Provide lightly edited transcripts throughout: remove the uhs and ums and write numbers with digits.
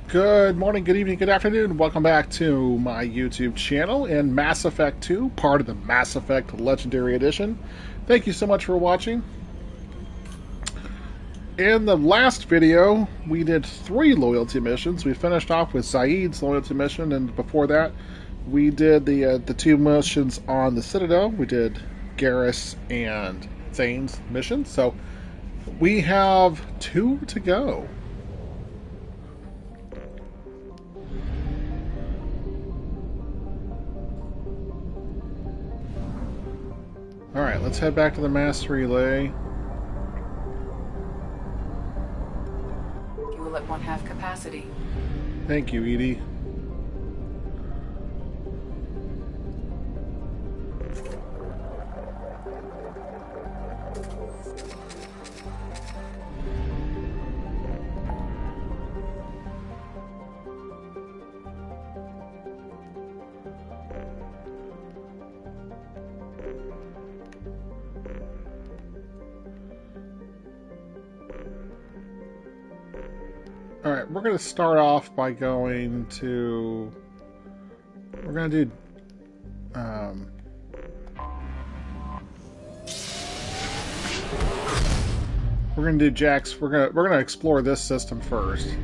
Good morning, good evening, good afternoon. Welcome back to my YouTube channel in Mass Effect 2, part of the Mass Effect Legendary Edition. Thank you so much for watching. In the last video, we did 3 loyalty missions. We finished off with Zaid's loyalty mission, and before that, we did the 2 missions on the Citadel. We did Garrus and Zane's mission. So we have 2 to go. Alright, let's head back to the mass relay. Fuel at 1/2 capacity. Thank you, Edie. Alright, we're going to start off by going to... We're going to do... we're going to do Jack's... We're going to explore this system first.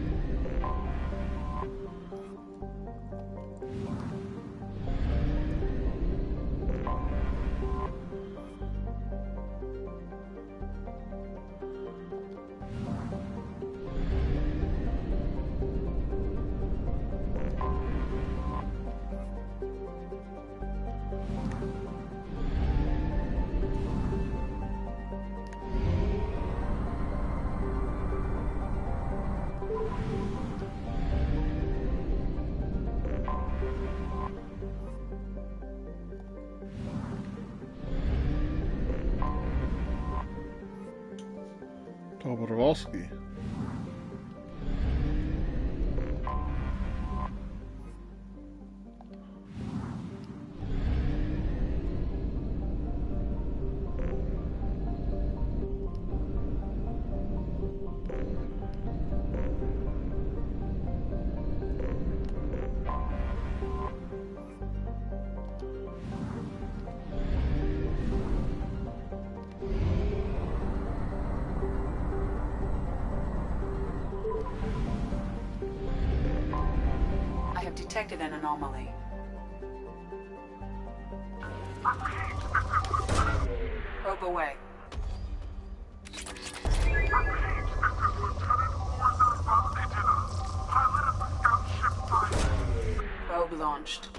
Tobolowski. I have detected an anomaly. Probe away. Probe launched.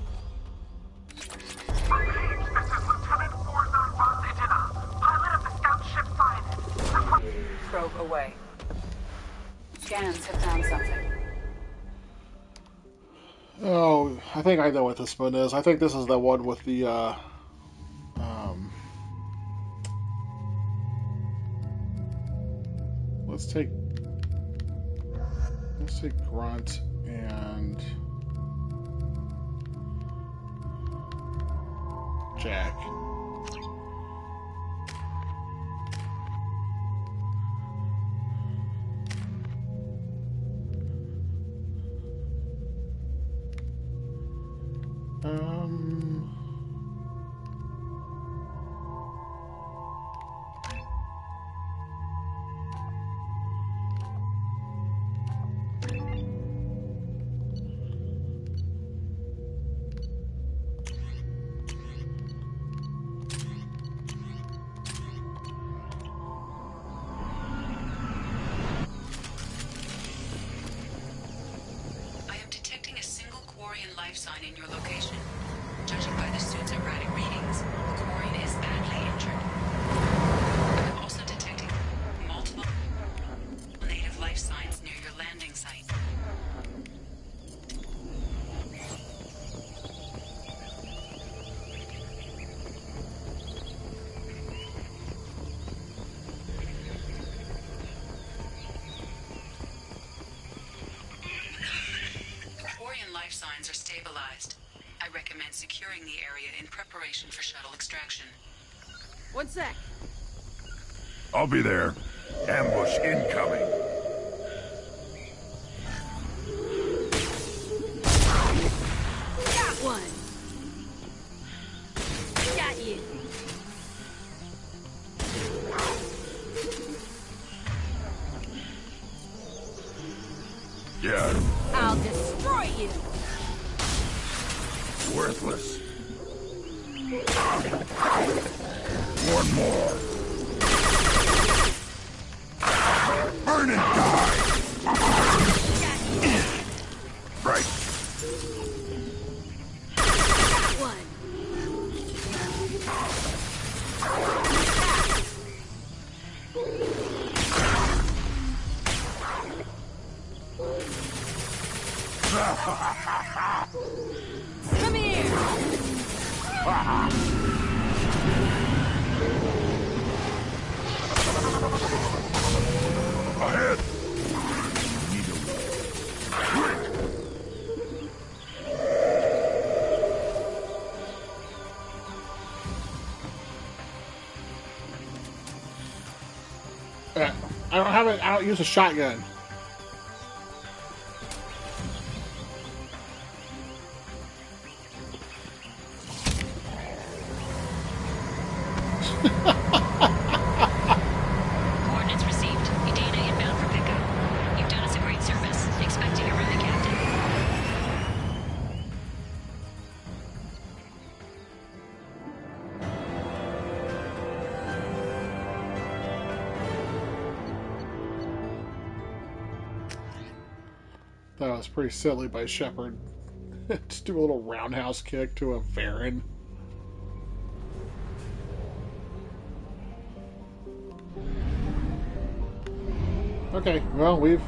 Probe away. Scans have found something. Oh, I think I know what this one is. I think this is the one with the, let's take Grunt and Jack. Um, I am detecting a single Quarian life sign in your location. Judging by the suit's erratic readings, the Quarian is badly injured. I am also detecting multiple native life signs near your landing site. Quarian life signs are stabilized. I recommend securing the area in preparation for shuttle extraction. One sec. I'll be there. Ambush incoming. Yeah, I'll destroy you! worthless. One more. Burn and die. Right. One. Come here! Ahead. I don't have it. I don't use a shotgun. Coordinates received. Data inbound for pickup. You've done us a great service. Expecting a rally, Captain. That was pretty silly by Shepard. Just do a little roundhouse kick to a Varen. Okay, well, we've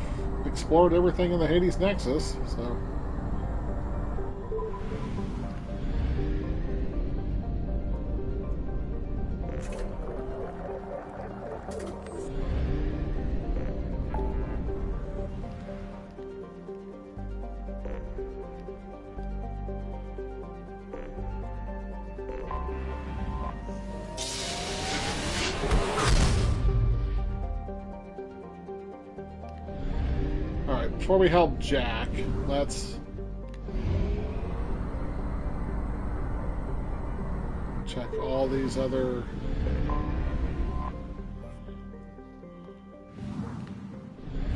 explored everything in the Hades Nexus, so... Alright, before we help Jack, let's check all these other...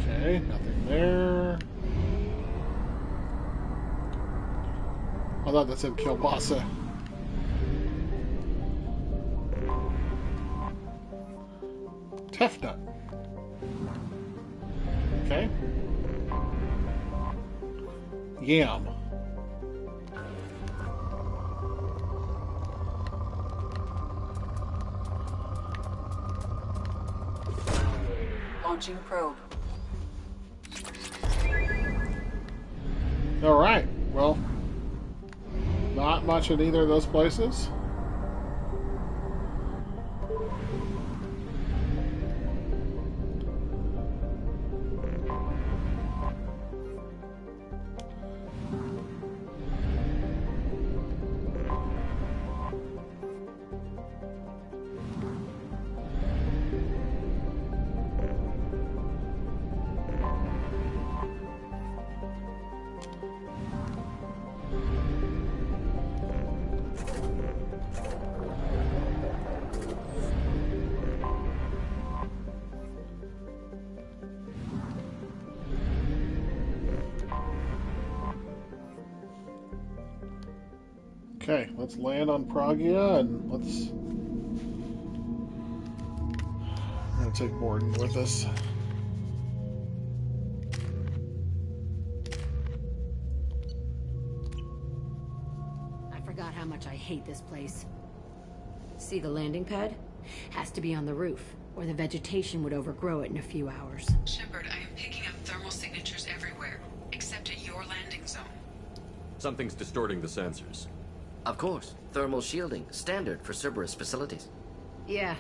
Okay, nothing there. I thought that said Kielbasa. Tefnut. Okay. Yam. Launching probe. Alright, well, not much in either of those places. Okay, let's land on Pragia and let's... I'm gonna take Morden with us. I forgot how much I hate this place. See the landing pad? Has to be on the roof, or the vegetation would overgrow it in a few hours. Shepard, I am picking up thermal signatures everywhere, except at your landing zone. Something's distorting the sensors. Of course. Thermal shielding, standard for Cerberus facilities. Yeah,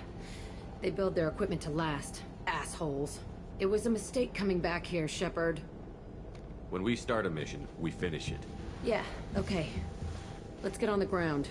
they build their equipment to last. Assholes. It was a mistake coming back here, Shepard. When we start a mission, we finish it. Yeah, okay. Let's get on the ground.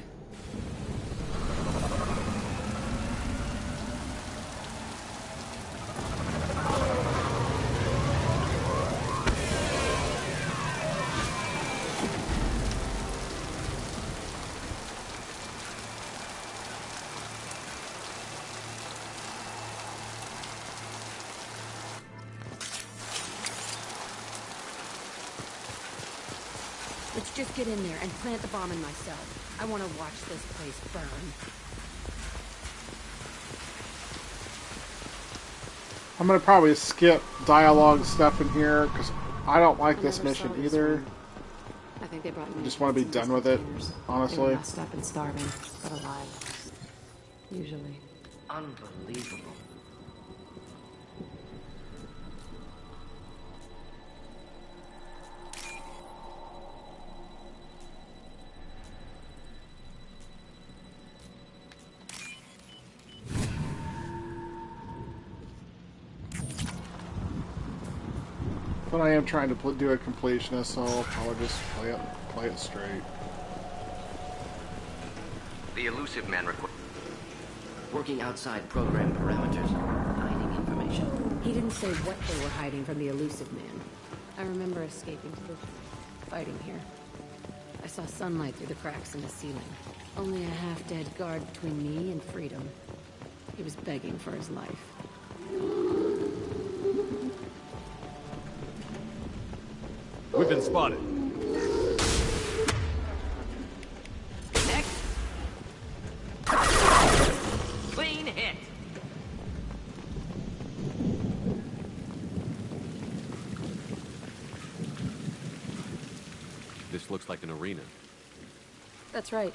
Let's just get in there and plant the bomb in myself. I want to watch this place burn. I'm gonna probably skip dialogue stuff in here because I don't like this never saw mission this either. one. I think they brought I just want to be done with it, They were honestly. messed up and starving, but alive. Usually. Unbelievable. But I am trying to do a completionist, so I'll probably just play it straight. The elusive man working outside program parameters, hiding information. He didn't say what they were hiding from the elusive man. I remember escaping to the fighting here. I saw sunlight through the cracks in the ceiling. Only a half-dead guard between me and freedom. He was begging for his life. We've been spotted. Next. Clean hit. This looks like an arena. That's right.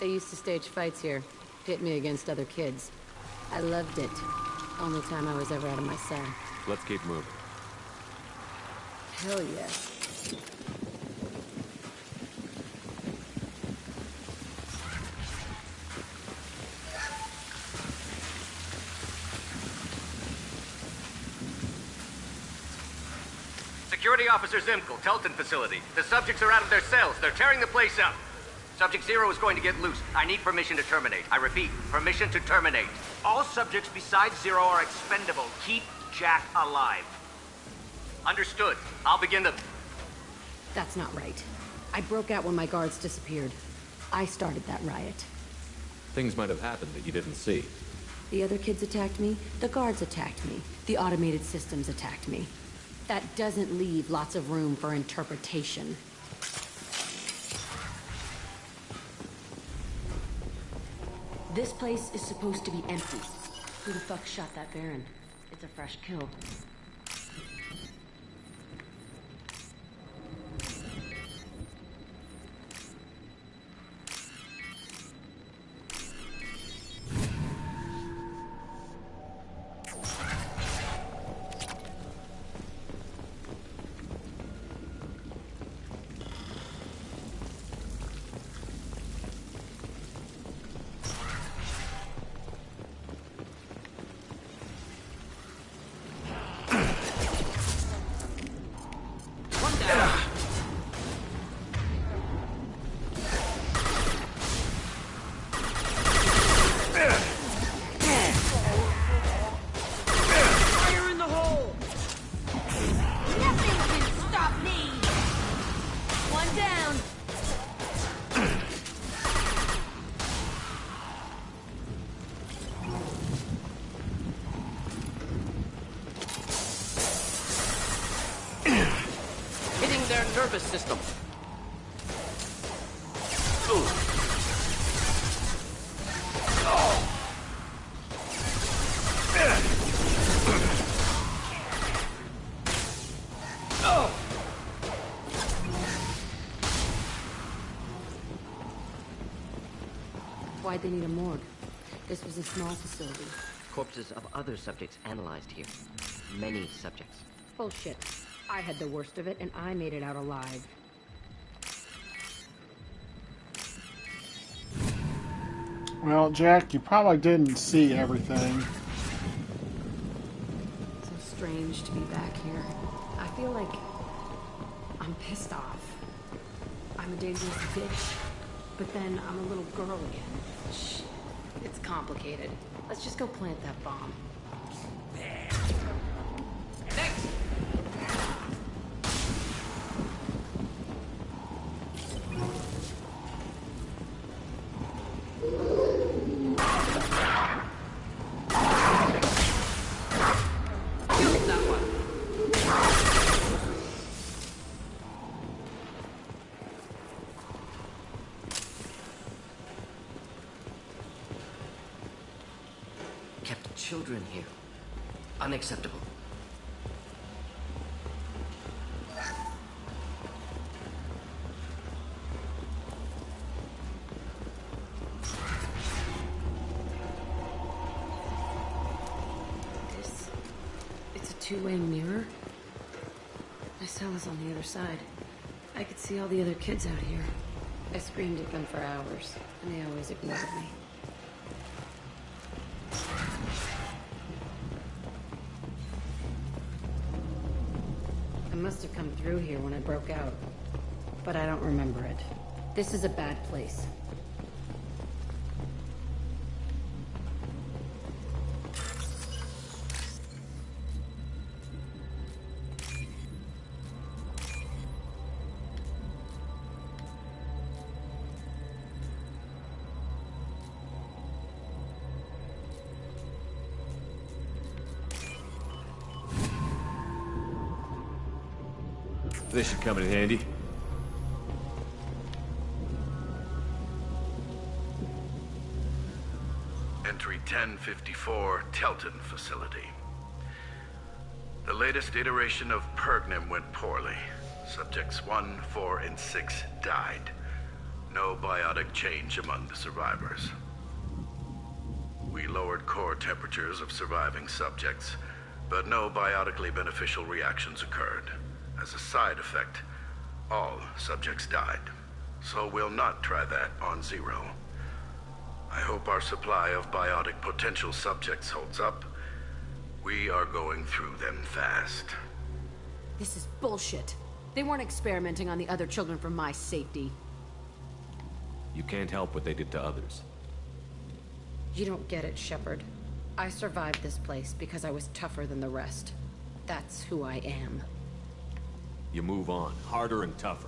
They used to stage fights here. Pit me against other kids. I loved it. Only time I was ever out of my cell. Let's keep moving. Hell yeah. Security Officer Zimkel, Telton facility. The subjects are out of their cells. They're tearing the place up. Subject Zero is going to get loose. I need permission to terminate. I repeat, permission to terminate. All subjects besides Zero are expendable. Keep Jack alive. Understood. I'll begin the... That's not right. I broke out when my guards disappeared. I started that riot. Things might have happened that you didn't see. The other kids attacked me, the guards attacked me, the automated systems attacked me. That doesn't leave lots of room for interpretation. This place is supposed to be empty. Who the fuck shot that Baron? It's a fresh kill. Nervous system. Why'd they need a morgue? This was a small facility. Corpses of other subjects analyzed here. Many subjects. Bullshit. I had the worst of it, and I made it out alive. Well, Jack, you probably didn't see everything. So strange to be back here. I feel like I'm pissed off. I'm a dangerous bitch, but then I'm a little girl again. Shh. It's complicated. Let's just go plant that bomb. Next. children here. Unacceptable. It's a two-way mirror. My cell is on the other side. I could see all the other kids out here. I screamed at them for hours, and they always ignored me. I must have come through here when I broke out, but I don't remember it. This is a bad place. This should come in handy. Entry 1054, Telton facility. The latest iteration of Pergnum went poorly. Subjects 1, 4, and 6 died. No biotic change among the survivors. We lowered core temperatures of surviving subjects, but no biotically beneficial reactions occurred. As a side effect, all subjects died. So we'll not try that on Zero. I hope our supply of biotic potential subjects holds up. We are going through them fast. This is bullshit. They weren't experimenting on the other children for my safety. You can't help what they did to others. You don't get it, Shepard. I survived this place because I was tougher than the rest. That's who I am. You move on, harder and tougher.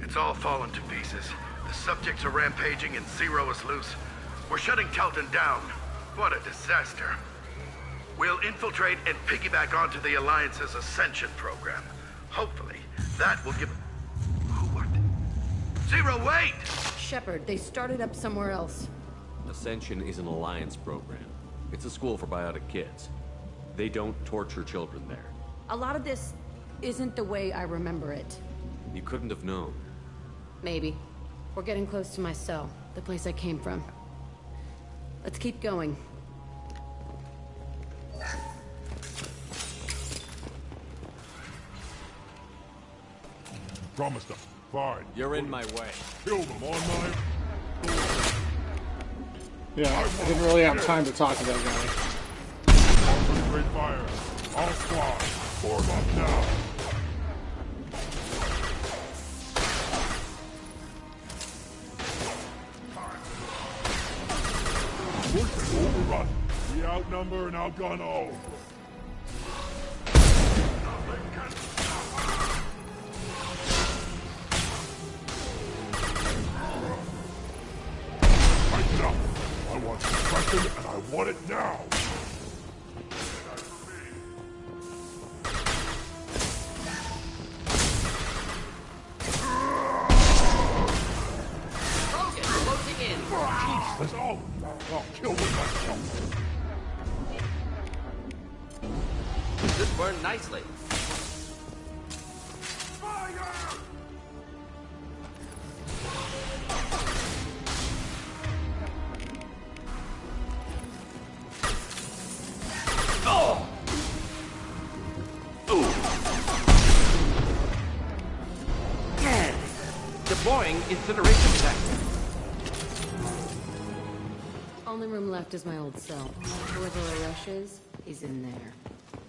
It's all fallen to pieces. The subjects are rampaging and Zero is loose. We're shutting Telton down. What a disaster. We'll infiltrate and piggyback onto the Alliance's Ascension program. Hopefully, that will give... Who are they? Zero, wait! Shepard, they started up somewhere else. Ascension is an Alliance program. It's a school for biotic kids. They don't torture children there. A lot of this isn't the way I remember it. You couldn't have known. Maybe. We're getting close to my cell, the place I came from. Let's keep going. Promised them. Fine. You're in my way. Kill them on my... Yeah, I didn't really have time to talk to that guy. Concentrate fire. All squad. Form up now. Push and overrun. We outnumber and outgun all. I want suppression, and I want it now! Closing in! That's all! I'll kill them myself! This burned nicely. Fire! Deploying incineration tank. Only room left is my old cell. Where the rush is, he's in there.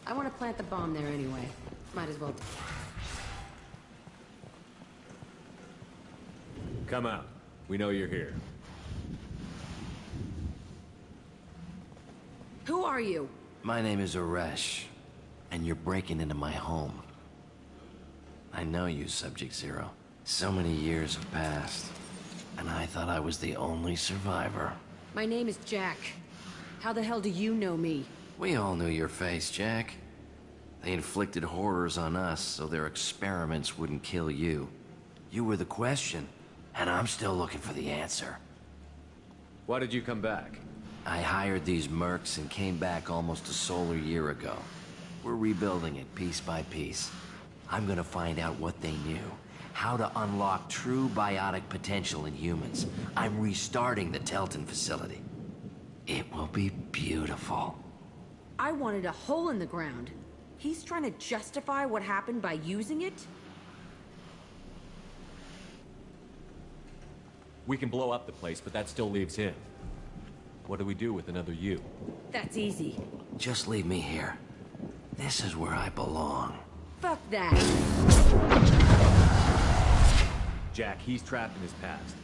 I want to plant the bomb there anyway. Might as well. Come out. We know you're here. Who are you? My name is Aresh, and you're breaking into my home. I know you, Subject Zero. So many years have passed, and I thought I was the only survivor. My name is Jack. How the hell do you know me? We all knew your face, Jack. They inflicted horrors on us so their experiments wouldn't kill you. You were the question, and I'm still looking for the answer. Why did you come back? I hired these mercs and came back almost a solar year ago. We're rebuilding it piece by piece. I'm gonna find out what they knew, how to unlock true biotic potential in humans. I'm restarting the Telton facility. It will be beautiful. I wanted a hole in the ground. He's trying to justify what happened by using it? We can blow up the place, but that still leaves him. What do we do with another you? That's easy. Just leave me here. This is where I belong. Fuck that. Jack, he's trapped in his past.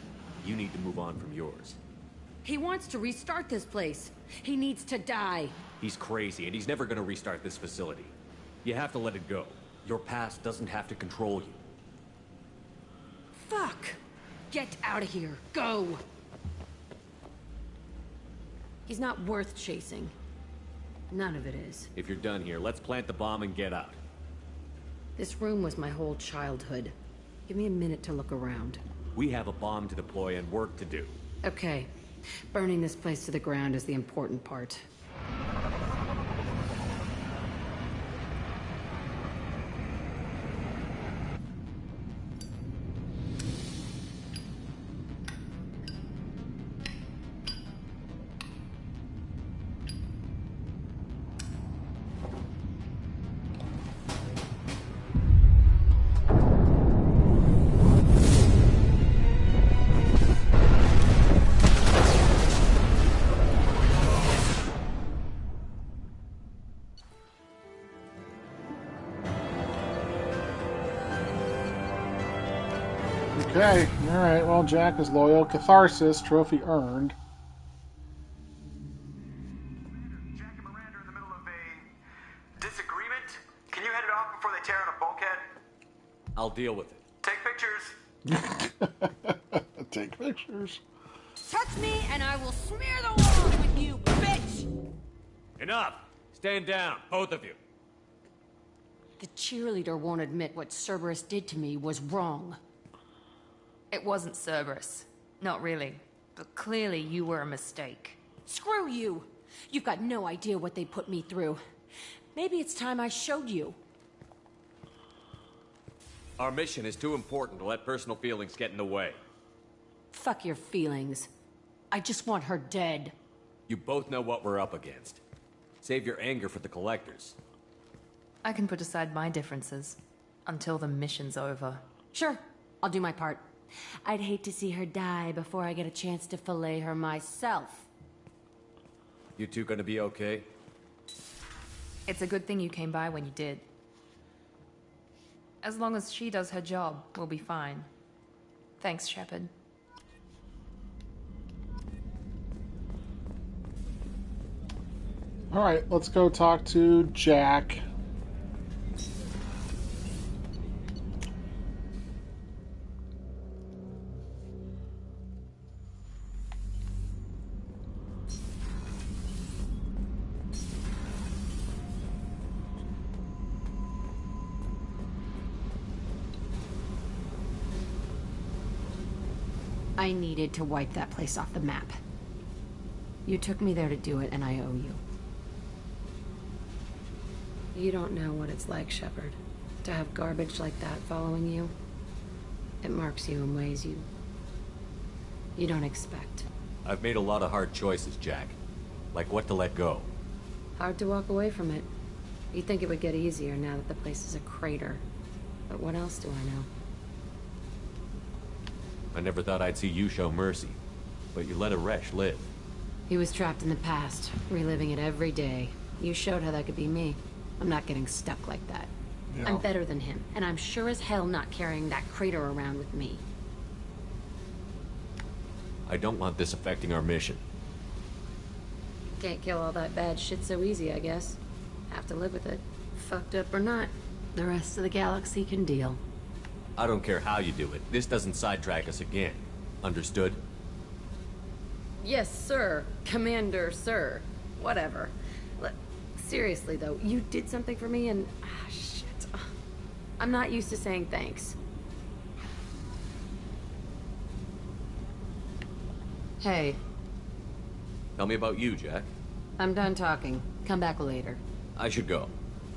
You need to move on from yours. He wants to restart this place. He needs to die. He's crazy, and he's never gonna restart this facility. You have to let it go. Your past doesn't have to control you. Fuck. Get out of here. Go. He's not worth chasing. None of it is. If you're done here, let's plant the bomb and get out. This room was my whole childhood. Give me a minute to look around. We have a bomb to deploy and work to do. Okay. Burning this place to the ground is the important part. Okay, alright, well, Jack is loyal. Catharsis, trophy earned. Jack and Miranda are in the middle of a disagreement. Can you head it off before they tear out a bulkhead? I'll deal with it. Take pictures. Take pictures. Touch me and I will smear the walls with you, bitch! Enough! Stand down, both of you. The cheerleader won't admit what Cerberus did to me was wrong. It wasn't Cerberus. Not really. But clearly you were a mistake. Screw you! You've got no idea what they put me through. Maybe it's time I showed you. Our mission is too important to let personal feelings get in the way. Fuck your feelings. I just want her dead. You both know what we're up against. Save your anger for the collectors. I can put aside my differences until the mission's over. Sure, I'll do my part. I'd hate to see her die before I get a chance to fillet her myself. You two gonna be okay? It's a good thing you came by when you did. As long as she does her job, we'll be fine. Thanks, Shepard. Alright, let's go talk to Jack. I needed to wipe that place off the map. You took me there to do it, and I owe you. You don't know what it's like, Shepard, to have garbage like that following you. It marks you in ways you don't expect. I've made a lot of hard choices, Jack. Like what to let go. Hard to walk away from it. You'd think it would get easier now that the place is a crater. But what else do I know? I never thought I'd see you show mercy, but you let Aresh live. He was trapped in the past, reliving it every day. You showed how that could be me. I'm not getting stuck like that. Yeah. I'm better than him, and I'm sure as hell not carrying that crater around with me. I don't want this affecting our mission. Can't kill all that bad shit so easy, I guess. Have to live with it. Fucked up or not, the rest of the galaxy can deal. I don't care how you do it. This doesn't sidetrack us again. Understood? Yes, sir. Commander, sir. Whatever. Seriously, though, you did something for me and... shit. I'm not used to saying thanks. Hey, Tell me about you, Jack. I'm done talking. Come back later. I should go.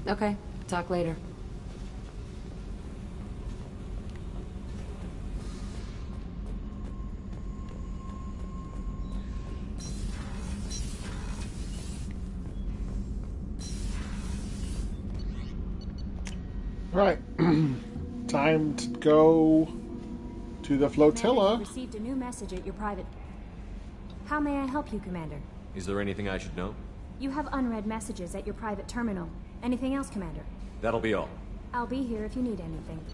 Okay, talk later. Right. Time to go to the flotilla. Received a new message at your private. How may I help you, Commander? Is there anything I should know? You have unread messages at your private terminal. Anything else, Commander? That'll be all. I'll be here if you need anything.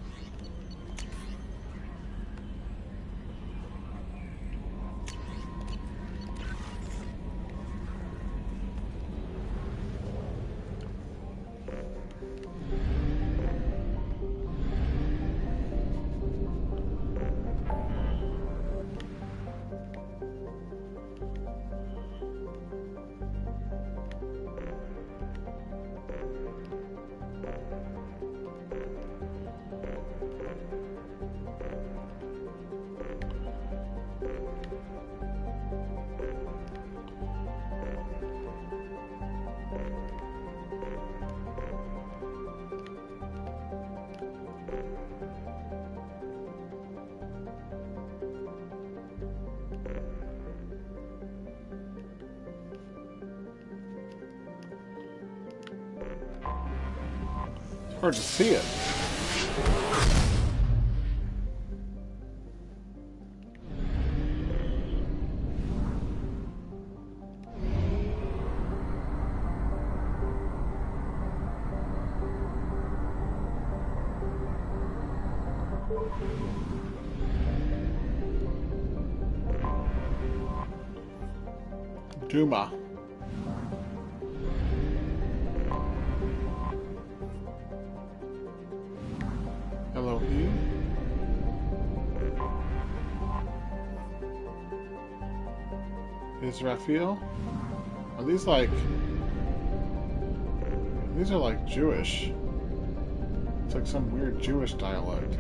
Hard to see it. Duma. Elohim. Israfil. Are these like... These are like Jewish. It's like some weird Jewish dialect.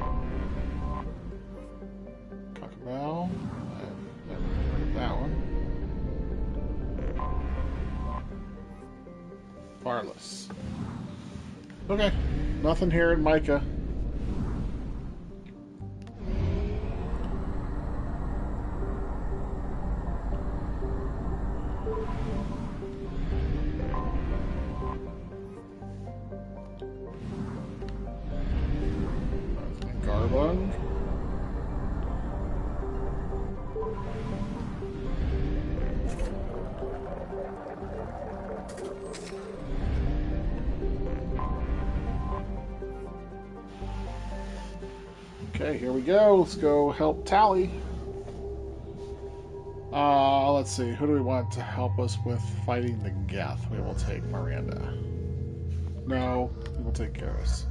Cockabell. I've never heard of that one. Farless. Okay. Nothing here in Micah. Garbung. Okay, here we go. Let's go help Tali. Let's see. Who do we want to help us with fighting the Geth? We will take Miranda. No, we will take Garrus.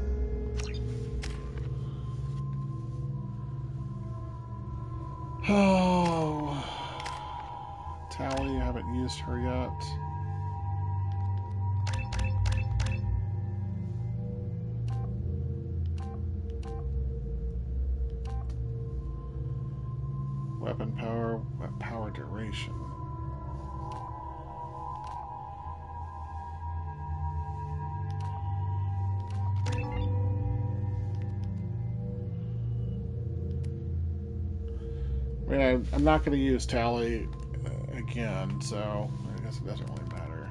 Oh, Tali, I haven't used her yet. Weapon power duration. I mean, I'm not going to use Tali again, so I guess it doesn't really matter.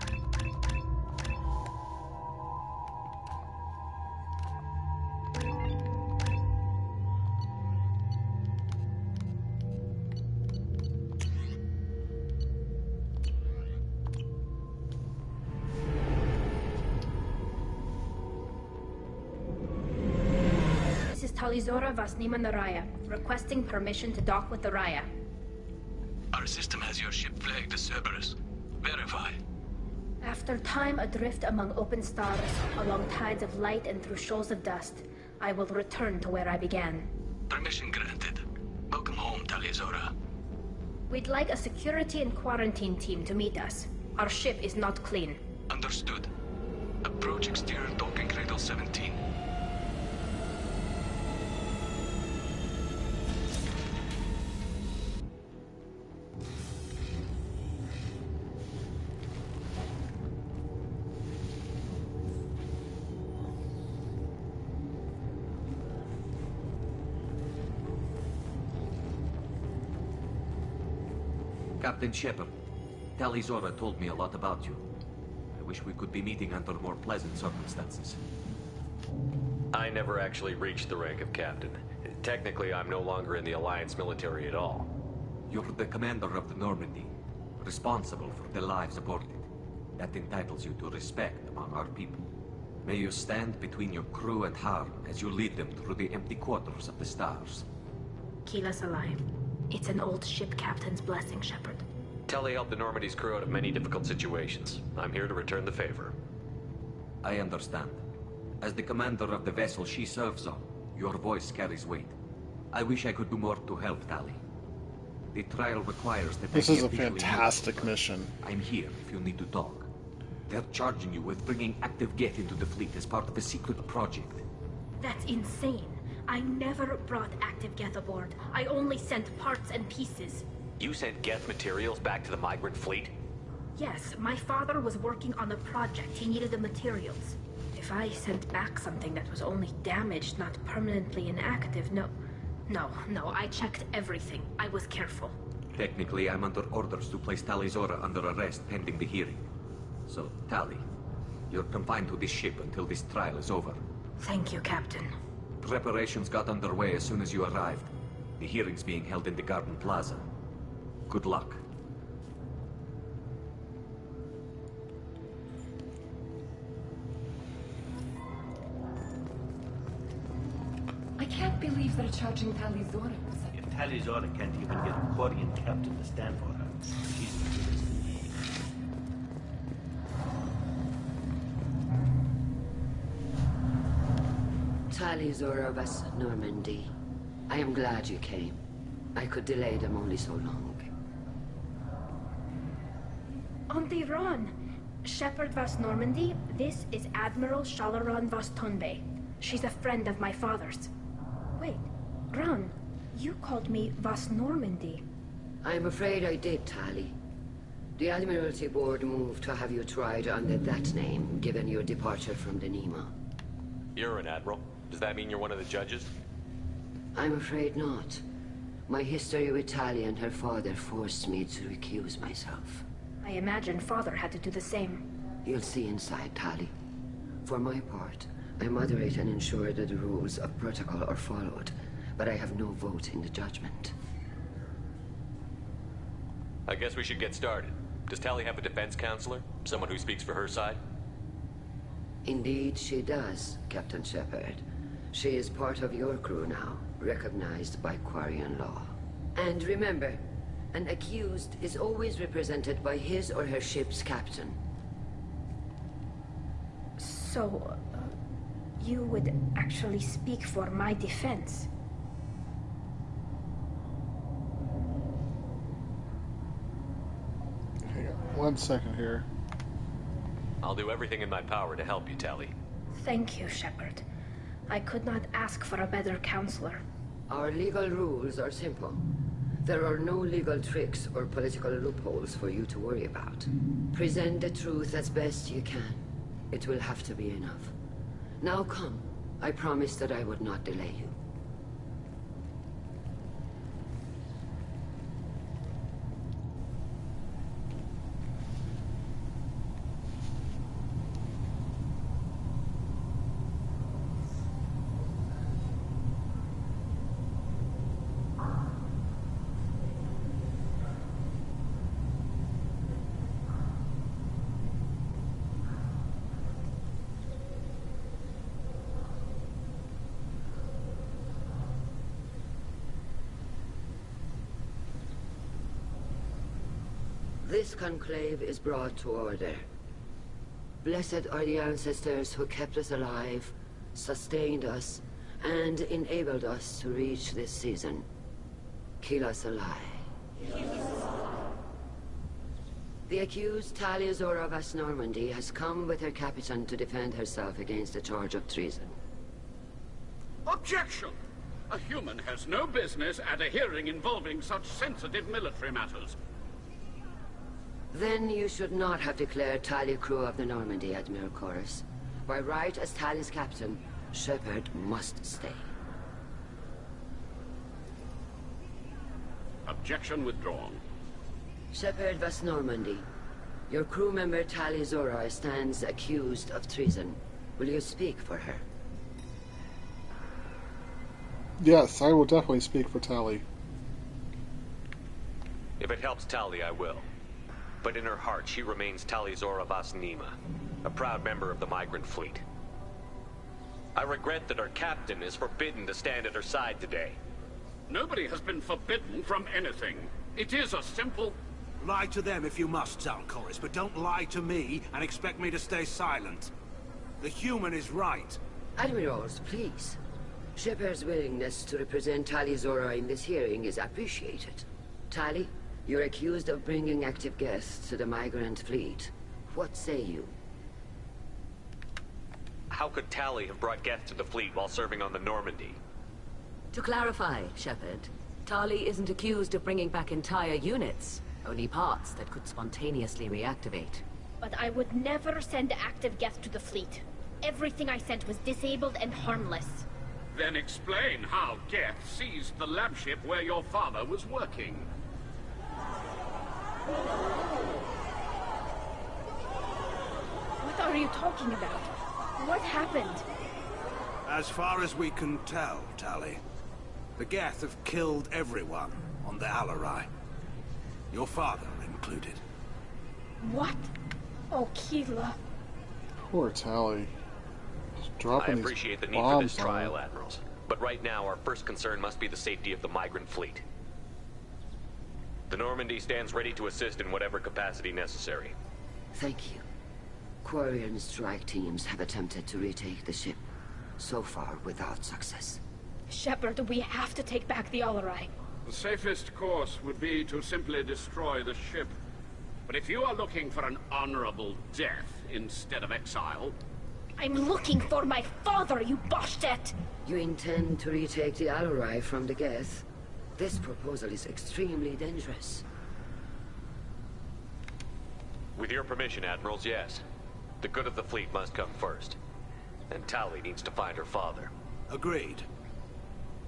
This is Talizora Vasnima Naraya, requesting permission to dock with the Raya. Our system has your ship flagged as Cerberus. Verify. After time adrift among open stars, along tides of light and through shoals of dust, I will return to where I began. Permission granted. Welcome home, Talizora. We'd like a security and quarantine team to meet us. Our ship is not clean. Understood. Approach exterior docking cradle 17. Captain Shepard, Tali Zora told me a lot about you. I wish we could be meeting under more pleasant circumstances. I never actually reached the rank of captain. Technically, I'm no longer in the Alliance military at all. You're the commander of the Normandy, responsible for the lives aboard it. That entitles you to respect among our people. May you stand between your crew and harm as you lead them through the empty quarters of the stars. Keela's alive. It's an old ship captain's blessing, Shepard. Tali helped the Normandy's crew out of many difficult situations. I'm here to return the favor. I understand. As the commander of the vessel she serves on, your voice carries weight. I wish I could do more to help Tali. The trial requires that this is a fantastic mission. I'm here if you need to talk. They're charging you with bringing active Geth into the fleet as part of a secret project. That's insane. I never brought active Geth aboard. I only sent parts and pieces. You sent Geth materials back to the migrant fleet? Yes, my father was working on a project. He needed the materials. If I sent back something that was only damaged, not permanently inactive, no, I checked everything. I was careful. Technically, I'm under orders to place Tali Zora under arrest pending the hearing. So, Tali, you're confined to this ship until this trial is over. Thank you, Captain. Preparations got underway as soon as you arrived. The hearing's being held in the Garden Plaza. Good luck. I can't believe they're charging Tali Zora. If Tali Zora can't even get a Quarian captain to stand for her, she's as good as the E. Tali Zora vas Normandy. I am glad you came. I could delay them only so long. Auntie Ron! Shepard vas Normandy, this is Admiral Shalaron vas Tonbe. She's a friend of my father's. Wait, Ron, you called me vas Normandy. I'm afraid I did, Tali. The Admiralty Board moved to have you tried under that name, given your departure from the Nima. You're an admiral. Does that mean you're one of the judges? I'm afraid not. My history with Tali and her father forced me to recuse myself. I imagine father had to do the same. You'll see inside, Tali. For my part, I moderate and ensure that the rules of protocol are followed, but I have no vote in the judgment. I guess we should get started. Does Tali have a defense counselor? Someone who speaks for her side? Indeed, she does, Captain Shepard. She is part of your crew now, recognized by Quarian law. And remember, an accused is always represented by his or her ship's captain. So, you would actually speak for my defense? Hang on 1 second here. I'll do everything in my power to help you, Tali. Thank you, Shepard. I could not ask for a better counselor. Our legal rules are simple. There are no legal tricks or political loopholes for you to worry about. Present the truth as best you can. It will have to be enough. Now come. I promised that I would not delay you. This conclave is brought to order. Blessed are the ancestors who kept us alive, sustained us, and enabled us to reach this season. Keela Salai. The accused Tali Zora vas Normandy has come with her captain to defend herself against a charge of treason. Objection! A human has no business at a hearing involving such sensitive military matters. Then you should not have declared Tali crew of the Normandy, Admiral Chorus. By right as Tali's captain, Shepard must stay. Objection withdrawn. Shepard West Normandy. Your crew member Tali Zora stands accused of treason. Will you speak for her? Yes, I will definitely speak for Tali. If it helps Tali, I will. But in her heart, she remains Tali Zora Vas Nima, a proud member of the migrant fleet. I regret that our captain is forbidden to stand at her side today. Nobody has been forbidden from anything. It is a simple... Lie to them if you must, Zalcoris, but don't lie to me and expect me to stay silent. The human is right. Admirals, please. Shepard's willingness to represent Tali Zora in this hearing is appreciated. Tali, you're accused of bringing active guests to the migrant fleet. What say you? How could Tali have brought guests to the fleet while serving on the Normandy? To clarify, Shepard, Tali isn't accused of bringing back entire units, only parts that could spontaneously reactivate. But I would never send active guests to the fleet. Everything I sent was disabled and harmless. Then explain how Geth seized the lab ship where your father was working. What are you talking about? What happened? As far as we can tell, Tali, the Geth have killed everyone on the Alarai. Your father included. What? Oh, Keela. Poor Tali. Dropping I appreciate the these need for this bombs on trial, her. Admirals. But right now, our first concern must be the safety of the migrant fleet. The Normandy stands ready to assist in whatever capacity necessary. Thank you. Quarian strike teams have attempted to retake the ship, so far without success. Shepard, we have to take back the Alarai. The safest course would be to simply destroy the ship. But if you are looking for an honorable death instead of exile... I'm looking for my father, you Boshtet! You intend to retake the Alarai from the Geth? This proposal is extremely dangerous. With your permission, Admirals, yes. The good of the fleet must come first. And Tali needs to find her father. Agreed.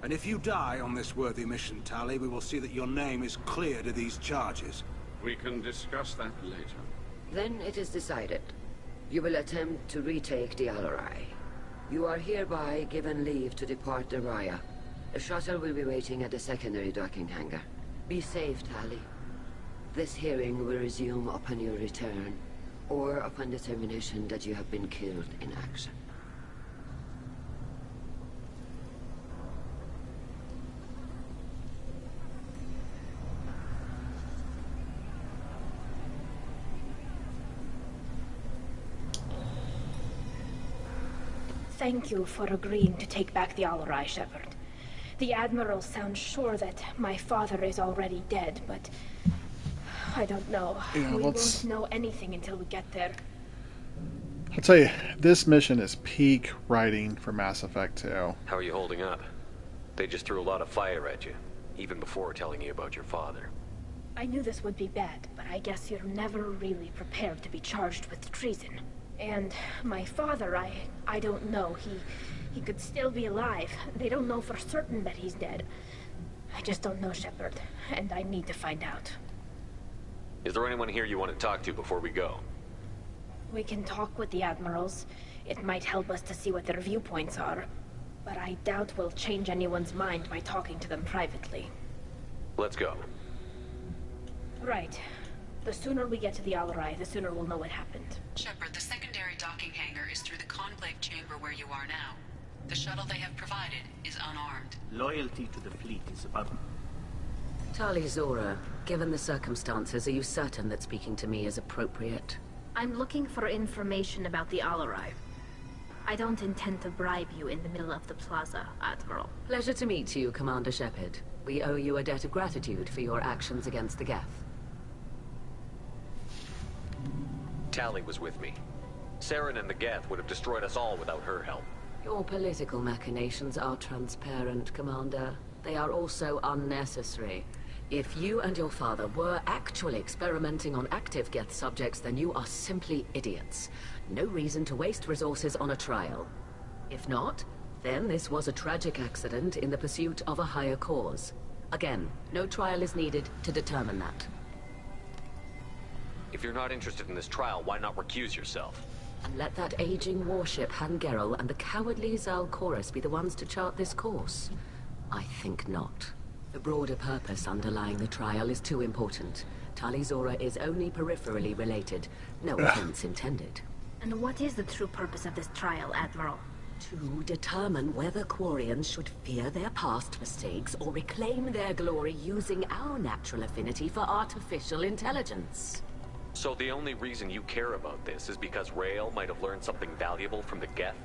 And if you die on this worthy mission, Tali, we will see that your name is cleared of these charges. We can discuss that later. Then it is decided. You will attempt to retake the Alarai. You are hereby given leave to depart the Raya. A shuttle will be waiting at the secondary docking hangar. Be safe, Tali. This hearing will resume upon your return, or upon determination that you have been killed in action. Thank you for agreeing to take back the Alarai, Shepard. The Admiral sounds sure that my father is already dead, but... I don't know. Yeah, we won't know anything until we get there. I'll tell you, this mission is peak writing for Mass Effect 2. How are you holding up? They just threw a lot of fire at you, even before telling you about your father. I knew this would be bad, but I guess you're never really prepared to be charged with treason. And my father, I don't know. He could still be alive. They don't know for certain that he's dead. I just don't know, Shepard, and I need to find out. Is there anyone here you want to talk to before we go? We can talk with the Admirals. It might help us to see what their viewpoints are. But I doubt we'll change anyone's mind by talking to them privately. Let's go. Right. The sooner we get to the Alarai, the sooner we'll know what happened. Shepard, the secondary docking hangar is through the conclave chamber where you are now. The shuttle they have provided is unarmed. Loyalty to the fleet is about... Tali Zora, given the circumstances, are you certain that speaking to me is appropriate? I'm looking for information about the Alarai. I don't intend to bribe you in the middle of the plaza, Admiral. Pleasure to meet you, Commander Shepard. We owe you a debt of gratitude for your actions against the Geth. Tali was with me. Saren and the Geth would have destroyed us all without her help. Your political machinations are transparent, Commander. They are also unnecessary. If you and your father were actually experimenting on active Geth subjects, then you are simply idiots. No reason to waste resources on a trial. If not, then this was a tragic accident in the pursuit of a higher cause. Again, no trial is needed to determine that. If you're not interested in this trial, why not recuse yourself? And let that aging warship Hangerel and the cowardly Zalcorus be the ones to chart this course? I think not. The broader purpose underlying the trial is too important. Tali Zora is only peripherally related. No offense intended. And what is the true purpose of this trial, Admiral? To determine whether Quarians should fear their past mistakes or reclaim their glory using our natural affinity for artificial intelligence. So the only reason you care about this is because Rael might have learned something valuable from the Geth?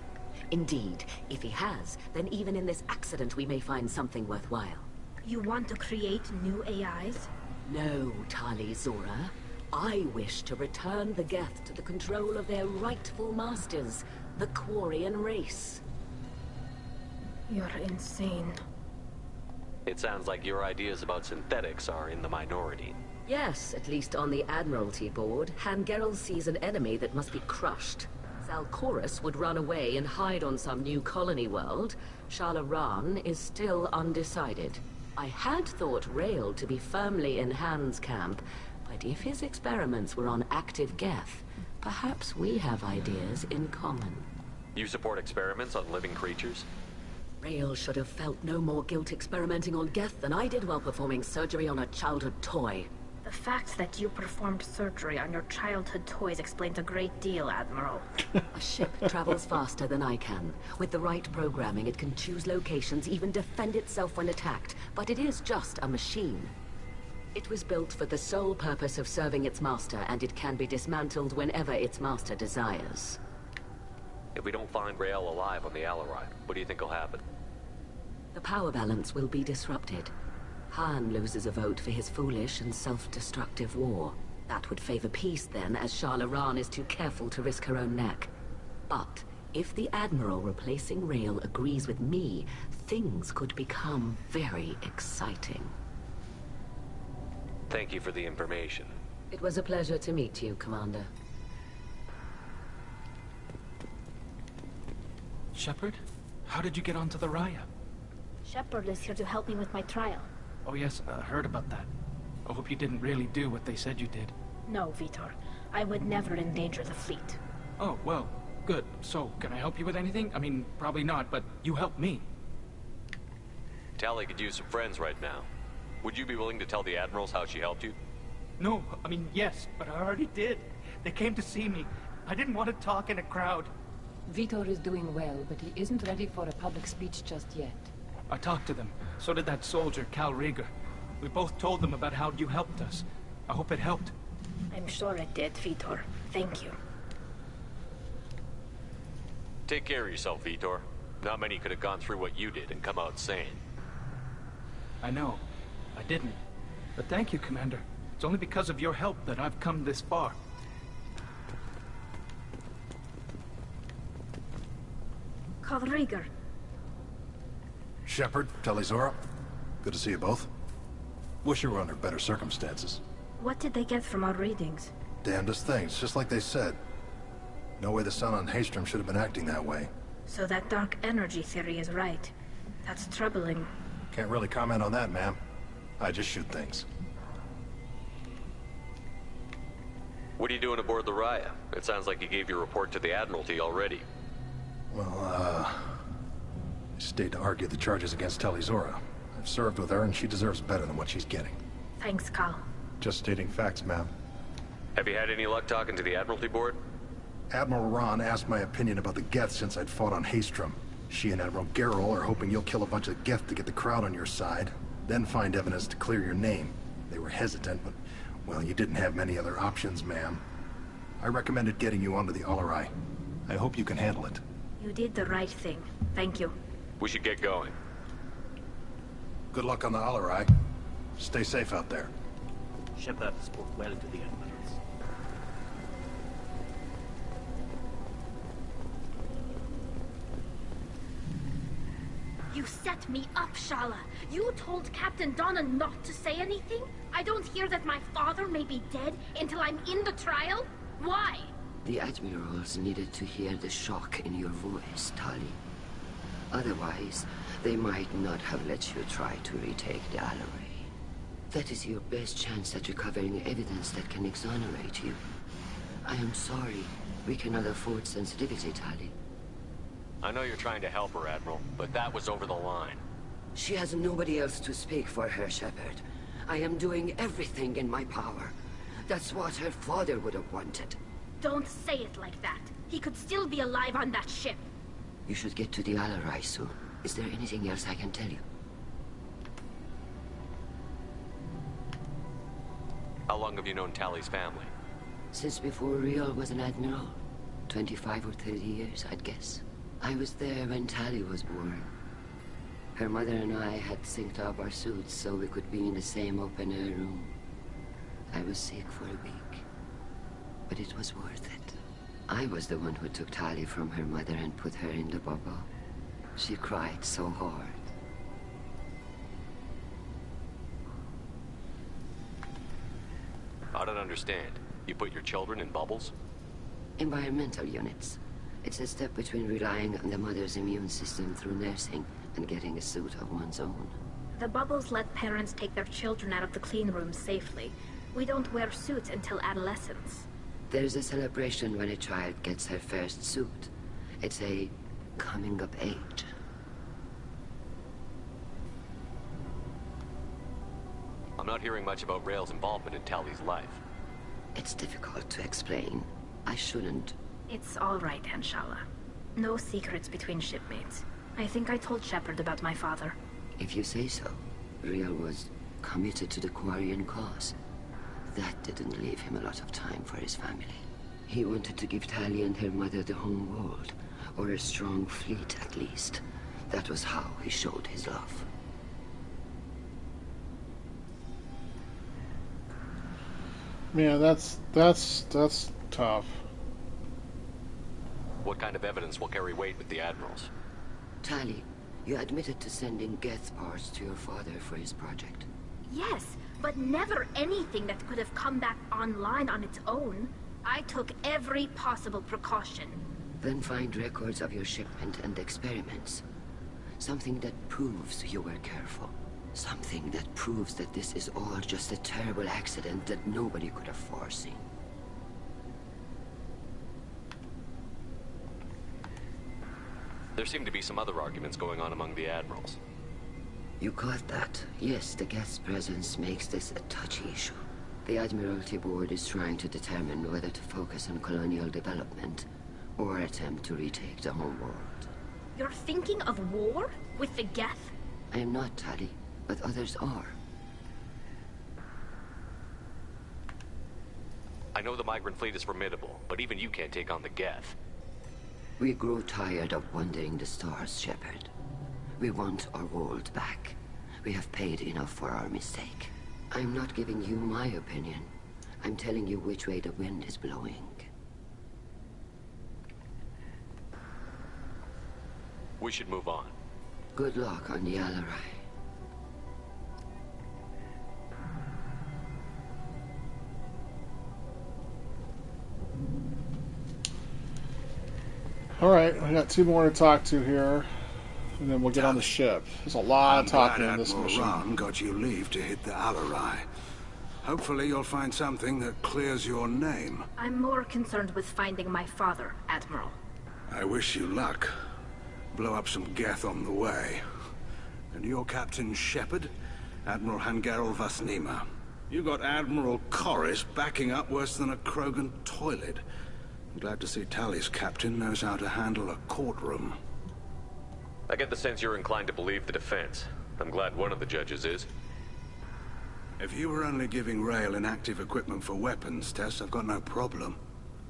Indeed. If he has, then even in this accident we may find something worthwhile. You want to create new AIs? No, Tali Zora. I wish to return the Geth to the control of their rightful masters, the Quarian race. You're insane. It sounds like your ideas about synthetics are in the minority. Yes, at least on the Admiralty board, Hangerel sees an enemy that must be crushed. Zalcorus would run away and hide on some new colony world. Shalaran is still undecided. I had thought Rael to be firmly in Han's camp, but if his experiments were on active Geth, perhaps we have ideas in common. You support experiments on living creatures? Rael should have felt no more guilt experimenting on Geth than I did while performing surgery on a childhood toy. The fact that you performed surgery on your childhood toys explains a great deal, Admiral. A ship travels faster than I can. With the right programming, it can choose locations, even defend itself when attacked. But it is just a machine. It was built for the sole purpose of serving its master, and it can be dismantled whenever its master desires. If we don't find Rael alive on the Alarai, what do you think will happen? The power balance will be disrupted. Han loses a vote for his foolish and self-destructive war. That would favor peace then, as Shalaran is too careful to risk her own neck. But if the Admiral replacing Rael agrees with me, things could become very exciting. Thank you for the information. It was a pleasure to meet you, Commander. Shepard? How did you get onto the Raya? Shepard is here to help me with my trial. Oh yes, I heard about that. I hope you didn't really do what they said you did. No, Vitor. I would never endanger the fleet. Oh, well, good. So, can I help you with anything? I mean, probably not, but you helped me. Tali could use some friends right now. Would you be willing to tell the Admirals how she helped you? No, I mean, yes, but I already did. They came to see me. I didn't want to talk in a crowd. Vitor is doing well, but he isn't ready for a public speech just yet. I talked to them. So did that soldier, Cal Rieger. We both told them about how you helped us. I hope it helped. I'm sure it did, Vitor. Thank you. Take care of yourself, Vitor. Not many could have gone through what you did and come out sane. I know. I didn't. But thank you, Commander. It's only because of your help that I've come this far. Cal Rieger. Shepard, Tali Zora. Good to see you both. Wish you were under better circumstances. What did they get from our readings? Damnedest things, just like they said. No way the sun on Haystrom should have been acting that way. So that dark energy theory is right. That's troubling. Can't really comment on that, ma'am. I just shoot things. What are you doing aboard the Raya? It sounds like you gave your report to the Admiralty already. Well, I stayed to argue the charges against Tali Zora. I've served with her, and she deserves better than what she's getting. Thanks, Cal. Just stating facts, ma'am. Have you had any luck talking to the Admiralty board? Admiral Ron asked my opinion about the Geth since I'd fought on Haystrom. She and Admiral Gerrel are hoping you'll kill a bunch of Geth to get the crowd on your side, then find evidence to clear your name. They were hesitant, but, well, you didn't have many other options, ma'am. I recommended getting you onto the Alarai. I hope you can handle it. You did the right thing. Thank you. We should get going. Good luck on the Alarai. Stay safe out there. Shepard spoke well to the Admirals. You set me up, Shala. You told Captain Donna not to say anything? I don't hear that my father may be dead until I'm in the trial? Why? The Admirals needed to hear the shock in your voice, Tali. Otherwise, they might not have let you try to retake the Alarai. That is your best chance at recovering evidence that can exonerate you. I am sorry. We cannot afford sensitivity, Tali. I know you're trying to help her, Admiral, but that was over the line. She has nobody else to speak for her, Shepard. I am doing everything in my power. That's what her father would have wanted. Don't say it like that. He could still be alive on that ship. You should get to the Alarai soon. Is there anything else I can tell you? How long have you known Tali's family? Since before Riel was an admiral. 25 or 30 years, I'd guess. I was there when Tali was born. Her mother and I had synced up our suits so we could be in the same open-air room. I was sick for a week, but it was worth it. I was the one who took Tali from her mother and put her in the bubble. She cried so hard. I don't understand. You put your children in bubbles? Environmental units. It's a step between relying on the mother's immune system through nursing and getting a suit of one's own. The bubbles let parents take their children out of the clean rooms safely. We don't wear suits until adolescence. There's a celebration when a child gets her first suit. It's a coming of age. I'm not hearing much about Rail's involvement in Tali's life. It's difficult to explain. I shouldn't. It's all right, Anshala. No secrets between shipmates. I think I told Shepard about my father. If you say so. Riel was committed to the Quarian cause. That didn't leave him a lot of time for his family. He wanted to give Tali and her mother the home world, or a strong fleet at least. That was how he showed his love. Man, that's tough. What kind of evidence will carry weight with the Admirals? Tali, you admitted to sending Geth parts to your father for his project. Yes, but never anything that could have come back online on its own. I took every possible precaution. Then find records of your shipment and experiments. Something that proves you were careful. Something that proves that this is all just a terrible accident that nobody could have foreseen. There seem to be some other arguments going on among the Admirals. You caught that? Yes, the Geth's presence makes this a touchy issue. The Admiralty Board is trying to determine whether to focus on colonial development or attempt to retake the home world. You're thinking of war? With the Geth? I am not, Tali, but others are. I know the migrant fleet is formidable, but even you can't take on the Geth. We grow tired of wandering the stars, Shepard. We want our world back. We have paid enough for our mistake. I'm not giving you my opinion. I'm telling you which way the wind is blowing. We should move on. Good luck on the Alarai. Alright, we got two more to talk to here, and then we'll get on the ship. There's a lot of talking in this mission. Ron got you leave to hit the Alarai. Hopefully you'll find something that clears your name. I'm more concerned with finding my father, Admiral. I wish you luck. Blow up some Geth on the way. And your Captain Shepard? Admiral Hangarel Vasnima. You got Admiral Corris backing up worse than a Krogan toilet. I'm glad to see Tali's captain knows how to handle a courtroom. I get the sense you're inclined to believe the defense. I'm glad one of the judges is. If you were only giving Rail inactive equipment for weapons tests, I've got no problem.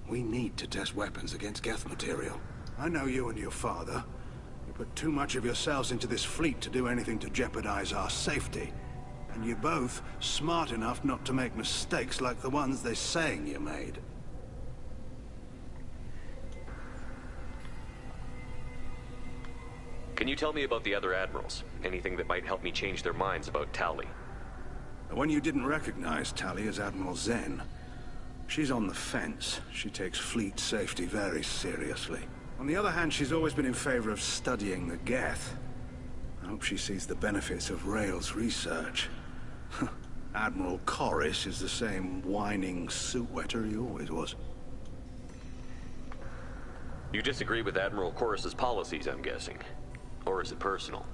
We need to test weapons against Geth material. I know you and your father. You put too much of yourselves into this fleet to do anything to jeopardize our safety. And you're both smart enough not to make mistakes like the ones they're saying you made. Can you tell me about the other Admirals? Anything that might help me change their minds about Tali? When you didn't recognize Tali as Admiral Zen, she's on the fence. She takes fleet safety very seriously. On the other hand, she's always been in favor of studying the Geth. I hope she sees the benefits of Rail's research. Admiral Corris is the same whining suit wetter he always was. You disagree with Admiral Corris's policies, I'm guessing. Or is it personal?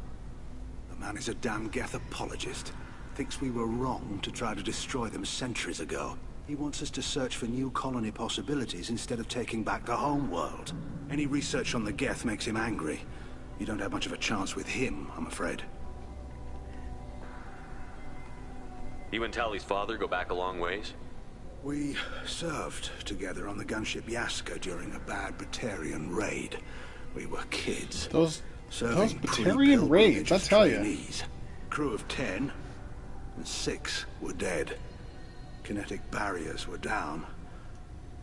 The man is a damn Geth apologist. Thinks we were wrong to try to destroy them centuries ago. He wants us to search for new colony possibilities instead of taking back the home world. Any research on the Geth makes him angry. You don't have much of a chance with him, I'm afraid. You and Tali's father go back a long ways? We served together on the gunship Yaska during a bad Batarian raid. We were kids. Those serving Batarian raids, I tell you. Trainees. Crew of 10, and 6 were dead. Kinetic barriers were down.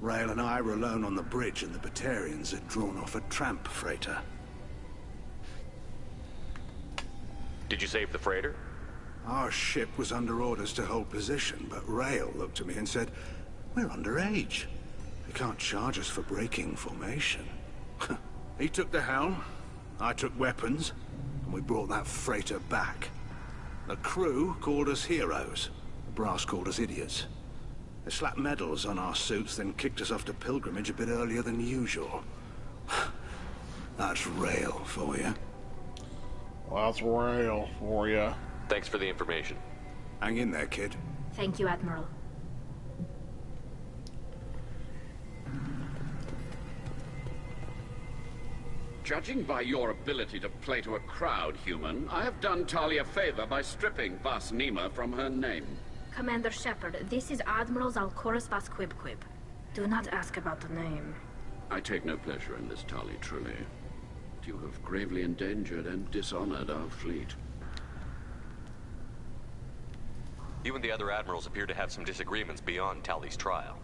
Rail and I were alone on the bridge, and the Batarians had drawn off a tramp freighter. Did you save the freighter? Our ship was under orders to hold position, but Rail looked at me and said, "We're underage. They can't charge us for breaking formation." He took the helm, I took weapons, and we brought that freighter back. The crew called us heroes. The brass called us idiots. They slapped medals on our suits, then kicked us off to pilgrimage a bit earlier than usual. That's Rail for you. Well, that's Rail for you. Thanks for the information. Hang in there, kid. Thank you, Admiral. Judging by your ability to play to a crowd, human, I have done Tali a favor by stripping Vas Nima from her name. Commander Shepard, this is Admiral Zalcoris Vas Quibquib. Do not ask about the name. I take no pleasure in this, Tali, truly. You have gravely endangered and dishonored our fleet. You and the other admirals appear to have some disagreements beyond Tali's trial.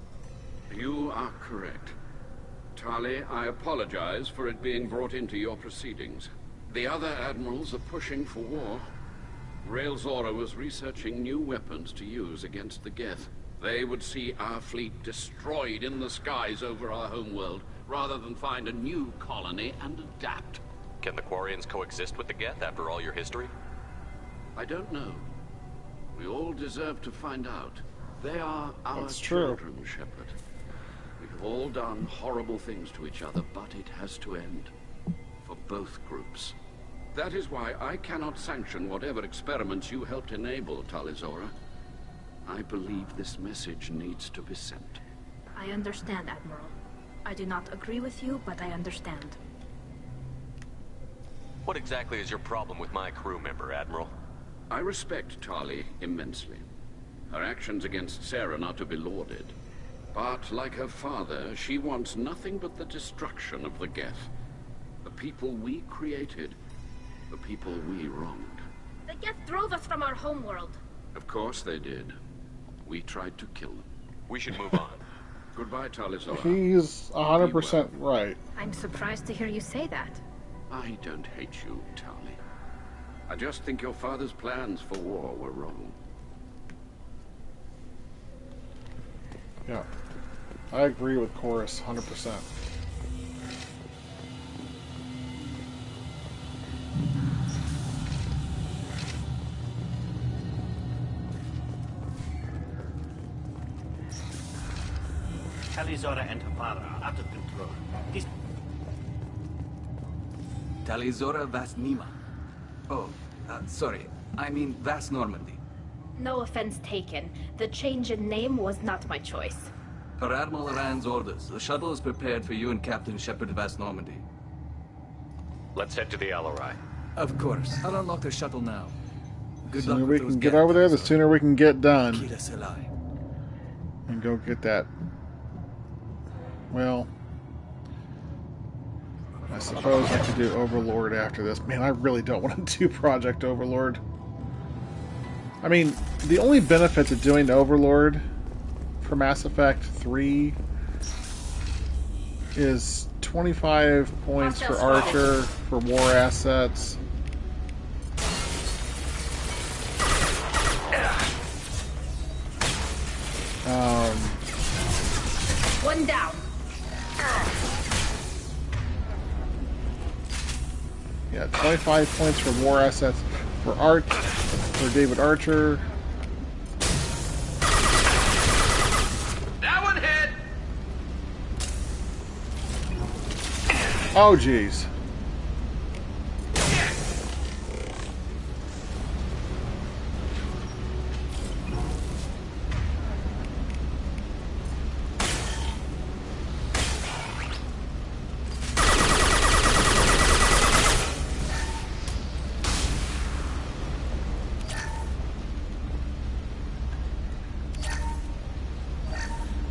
You are correct. Tali, I apologize for it being brought into your proceedings. The other admirals are pushing for war. Rail Zora was researching new weapons to use against the Geth. They would see our fleet destroyed in the skies over our homeworld, rather than find a new colony and adapt. Can the Quarians coexist with the Geth after all your history? I don't know. We all deserve to find out. They are our That's true. children, Shepard. We have all done horrible things to each other, but it has to end. For both groups. That is why I cannot sanction whatever experiments you helped enable, Tali Zora. I believe this message needs to be sent. I understand, Admiral. I do not agree with you, but I understand. What exactly is your problem with my crew member, Admiral? I respect Tali immensely. Her actions against Sarah are to be lauded. But, like her father, she wants nothing but the destruction of the Geth. The people we created. The people we wronged. The Geth drove us from our homeworld. Of course they did. We tried to kill them. We should move on. Goodbye, Tali Zora. He's 100% right. I'm surprised to hear you say that. I don't hate you, Tali. I just think your father's plans for war were wrong. Yeah. I agree with Chorus 100%. Tali Zora and her father are out of control. Tali Zora Vas Nima. Oh, sorry. I mean Vas Normandy. No offense taken. The change in name was not my choice. Per Admiral Rand's orders, the shuttle is prepared for you and Captain Shepard Vas Normandy. Let's head to the LRI. Of course. I'll unlock the shuttle now. The sooner we can get over there, the sooner we can get done. And go get that. Well, I suppose I could do Overlord after this. Man, I really don't want to do Project Overlord. I mean, the only benefit to doing Overlord for Mass Effect 3 is 25 points for Archer, for war assets. One down. Yeah, 25 points for war assets for David Archer. Oh, jeez.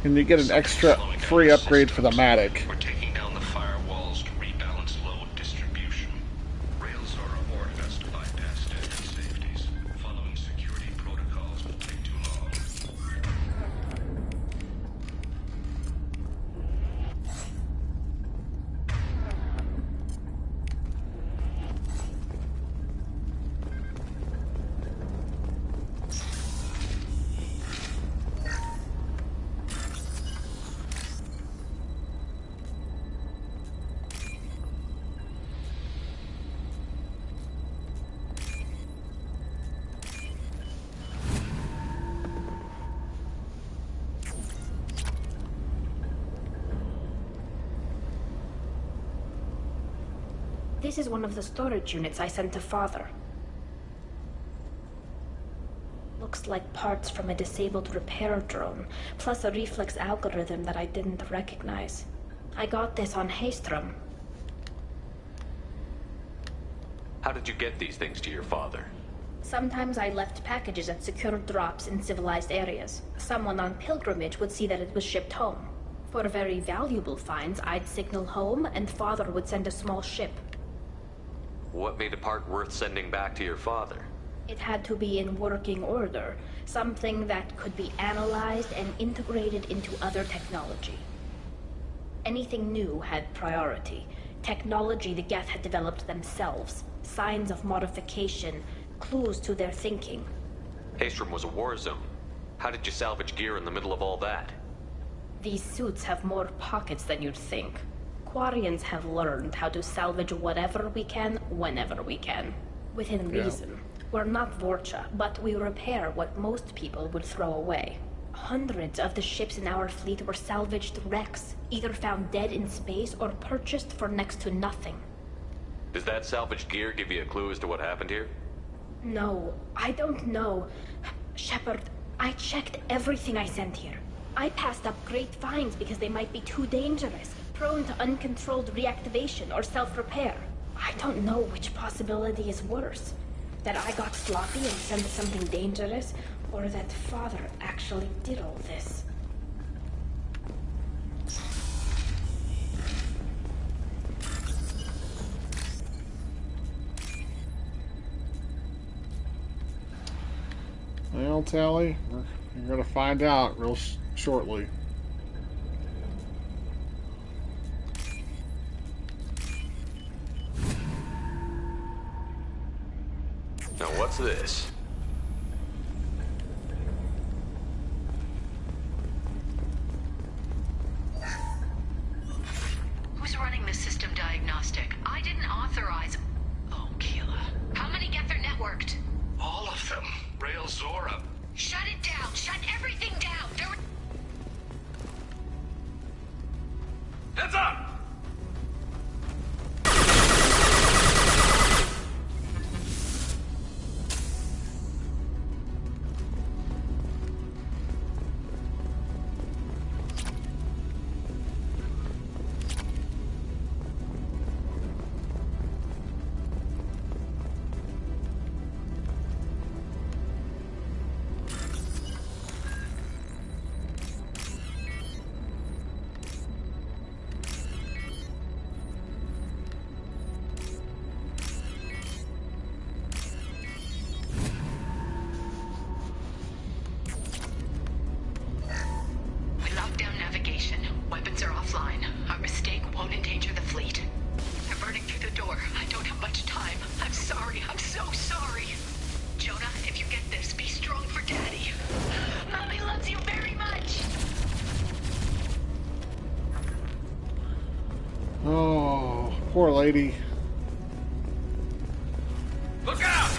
And you get an extra free upgrade for the Matic. We're taking down the firewalls to rebalance load distribution. Rails are ordered us to bypass standard safeties. Following security protocols will take too long. This is one of the storage units I sent to Father. Looks like parts from a disabled repair drone, plus a reflex algorithm that I didn't recognize. I got this on Haystrom. How did you get these things to your father? Sometimes I left packages at secure drops in civilized areas. Someone on pilgrimage would see that it was shipped home. For very valuable finds, I'd signal home, and Father would send a small ship. What made a part worth sending back to your father? It had to be in working order, something that could be analyzed and integrated into other technology. Anything new had priority. Technology the Geth had developed themselves, signs of modification, clues to their thinking. Haystrom was a war zone. How did you salvage gear in the middle of all that? These suits have more pockets than you'd think. Quarians have learned how to salvage whatever we can, whenever we can. Within reason. We're not Vorcha, but we repair what most people would throw away. Hundreds of the ships in our fleet were salvaged wrecks, either found dead in space or purchased for next to nothing. Does that salvaged gear give you a clue as to what happened here? No, I don't know. Shepard, I checked everything I sent here. I passed up great finds because they might be too dangerous, prone to uncontrolled reactivation or self-repair. I don't know which possibility is worse. That I got sloppy and sent something dangerous, or that Father actually did all this. Well, Tali, you're going to find out real shortly. Now what's this? Who's running the system diagnostic? I didn't authorize... Oh, Keela. How many Geth are networked? All of them. Rail Zora. Shut it down! Shut everything down! Heads up! Oh, poor lady. Look out!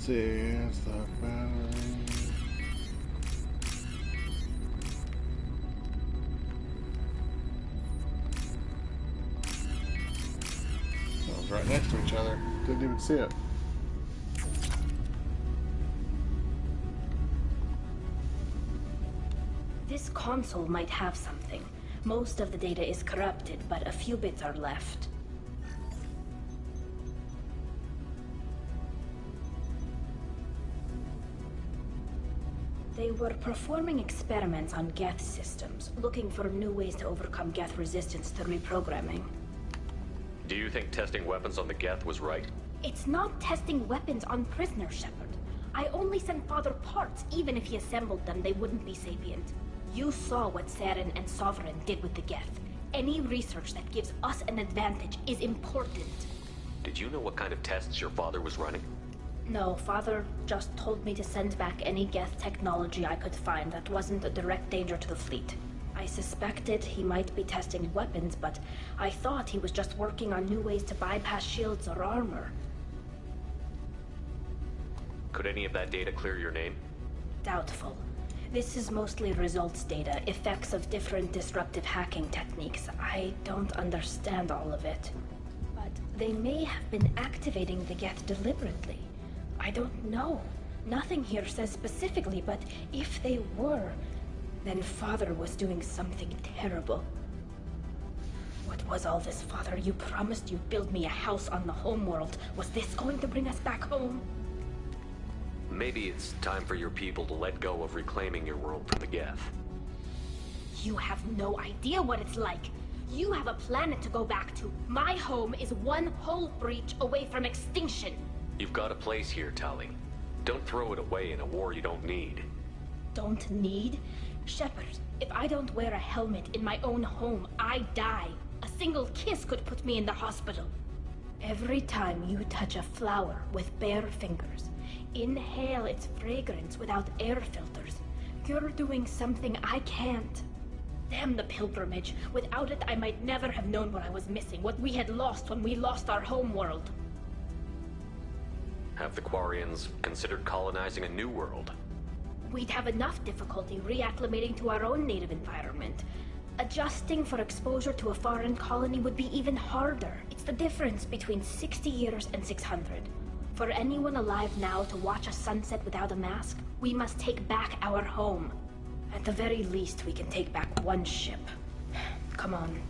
see. It's the battery. That was right next to each other. Didn't even see it. This console might have something. Most of the data is corrupted, but a few bits are left. They were performing experiments on Geth systems, looking for new ways to overcome Geth resistance to reprogramming. Do you think testing weapons on the Geth was right? It's not testing weapons on prisoners, Shepard. I only sent Father parts. Even if he assembled them, they wouldn't be sapient. You saw what Saren and Sovereign did with the Geth. Any research that gives us an advantage is important. Did you know what kind of tests your father was running? No, Father just told me to send back any Geth technology I could find that wasn't a direct danger to the fleet. I suspected he might be testing weapons, but I thought he was just working on new ways to bypass shields or armor. Could any of that data clear your name? Doubtful. This is mostly results data, effects of different disruptive hacking techniques. I don't understand all of it. But they may have been activating the Geth deliberately. I don't know. Nothing here says specifically, but if they were, then Father was doing something terrible. What was all this, Father? You promised you'd build me a house on the homeworld. Was this going to bring us back home? Maybe it's time for your people to let go of reclaiming your world from the Geth. You have no idea what it's like. You have a planet to go back to. My home is one hull breach away from extinction. You've got a place here, Tali. Don't throw it away in a war you don't need. Don't need? Shepard, if I don't wear a helmet in my own home, I die. A single kiss could put me in the hospital. Every time you touch a flower with bare fingers, inhale its fragrance without air filters, you're doing something I can't. Damn the pilgrimage. Without it, I might never have known what I was missing, what we had lost when we lost our homeworld. Have the Quarians considered colonizing a new world? We'd have enough difficulty reacclimating to our own native environment. Adjusting for exposure to a foreign colony would be even harder. It's the difference between 60 years and 600. For anyone alive now to watch a sunset without a mask, we must take back our home. At the very least, we can take back one ship. Come on.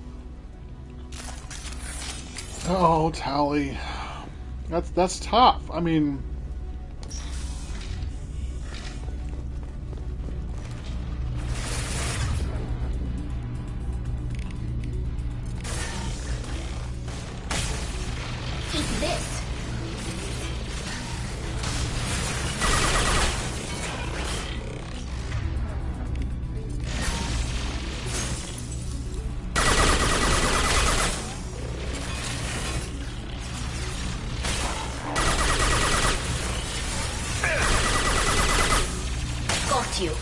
Oh, Tali. That's tough. I mean... Eat this! Got you.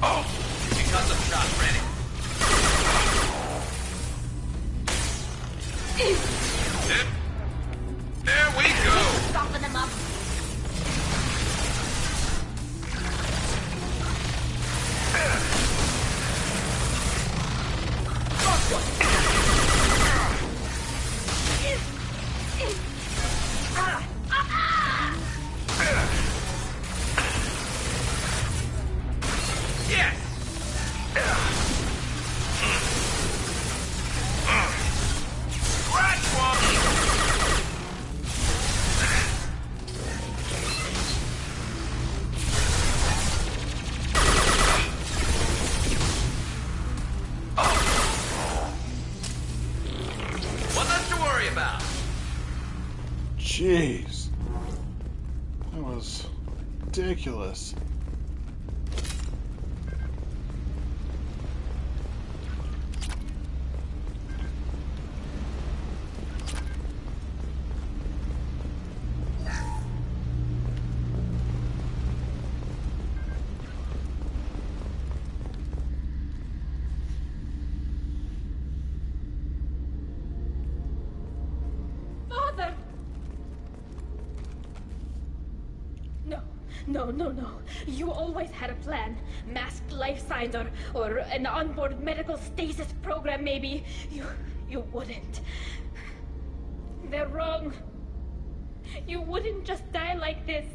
Oh! You got some shots ready. There we go! Soften them up. Yes! Scratch one! What's left to worry about? Jeez. That was ridiculous. Father! No, no, no. You always had a plan. Masked life signs or an onboard medical stasis program, maybe. You wouldn't. They're wrong. You wouldn't just die like this.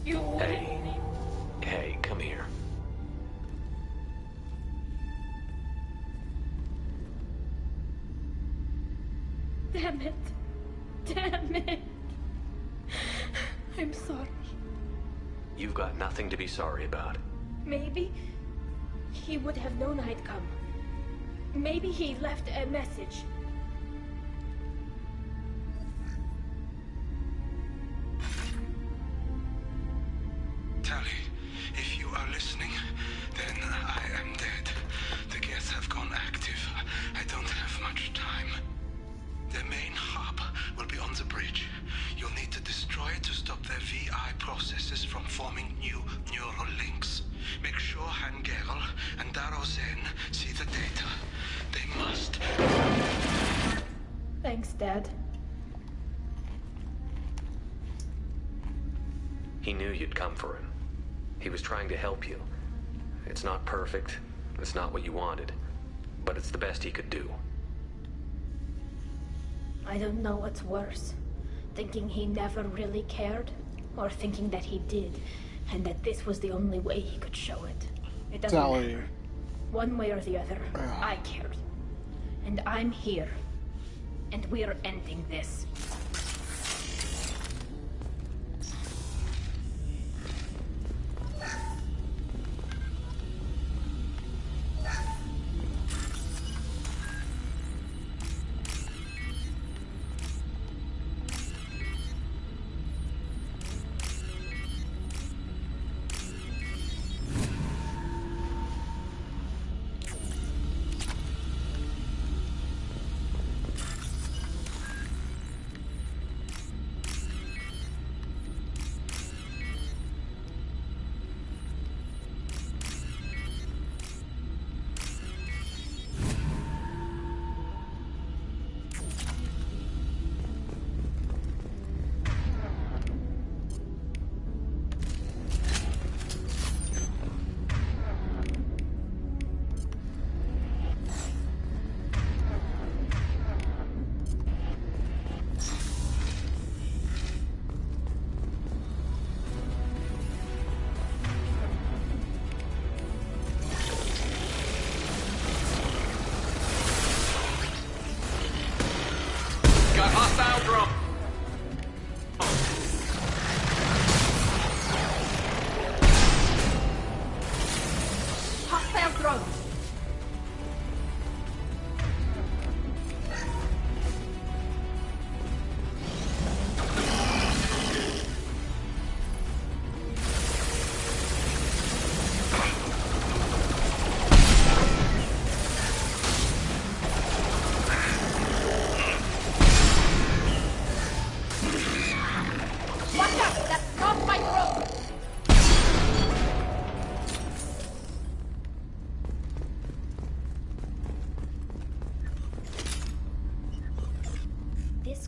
You wouldn't. Hey, come here. Damn it. Damn it. I'm sorry. You've got nothing to be sorry about. Maybe he would have known I'd come. Maybe he left a message. Tali, if you are listening, then I am dead. The Geth have gone active. I don't have much time. The main hub will be on the bridge. You'll need to destroy it to stop their VI processes from forming new neural links. Make sure Hangerl and Darozen see the data. They must. Thanks, Dad. He knew you'd come for him. He was trying to help you. It's not perfect. It's not what you wanted. But it's the best he could do. I don't know what's worse. Thinking he never really cared, or thinking that he did, and that this was the only way he could show it. It doesn't Tali. matter. One way or the other, I cared. And I'm here. And we're ending this.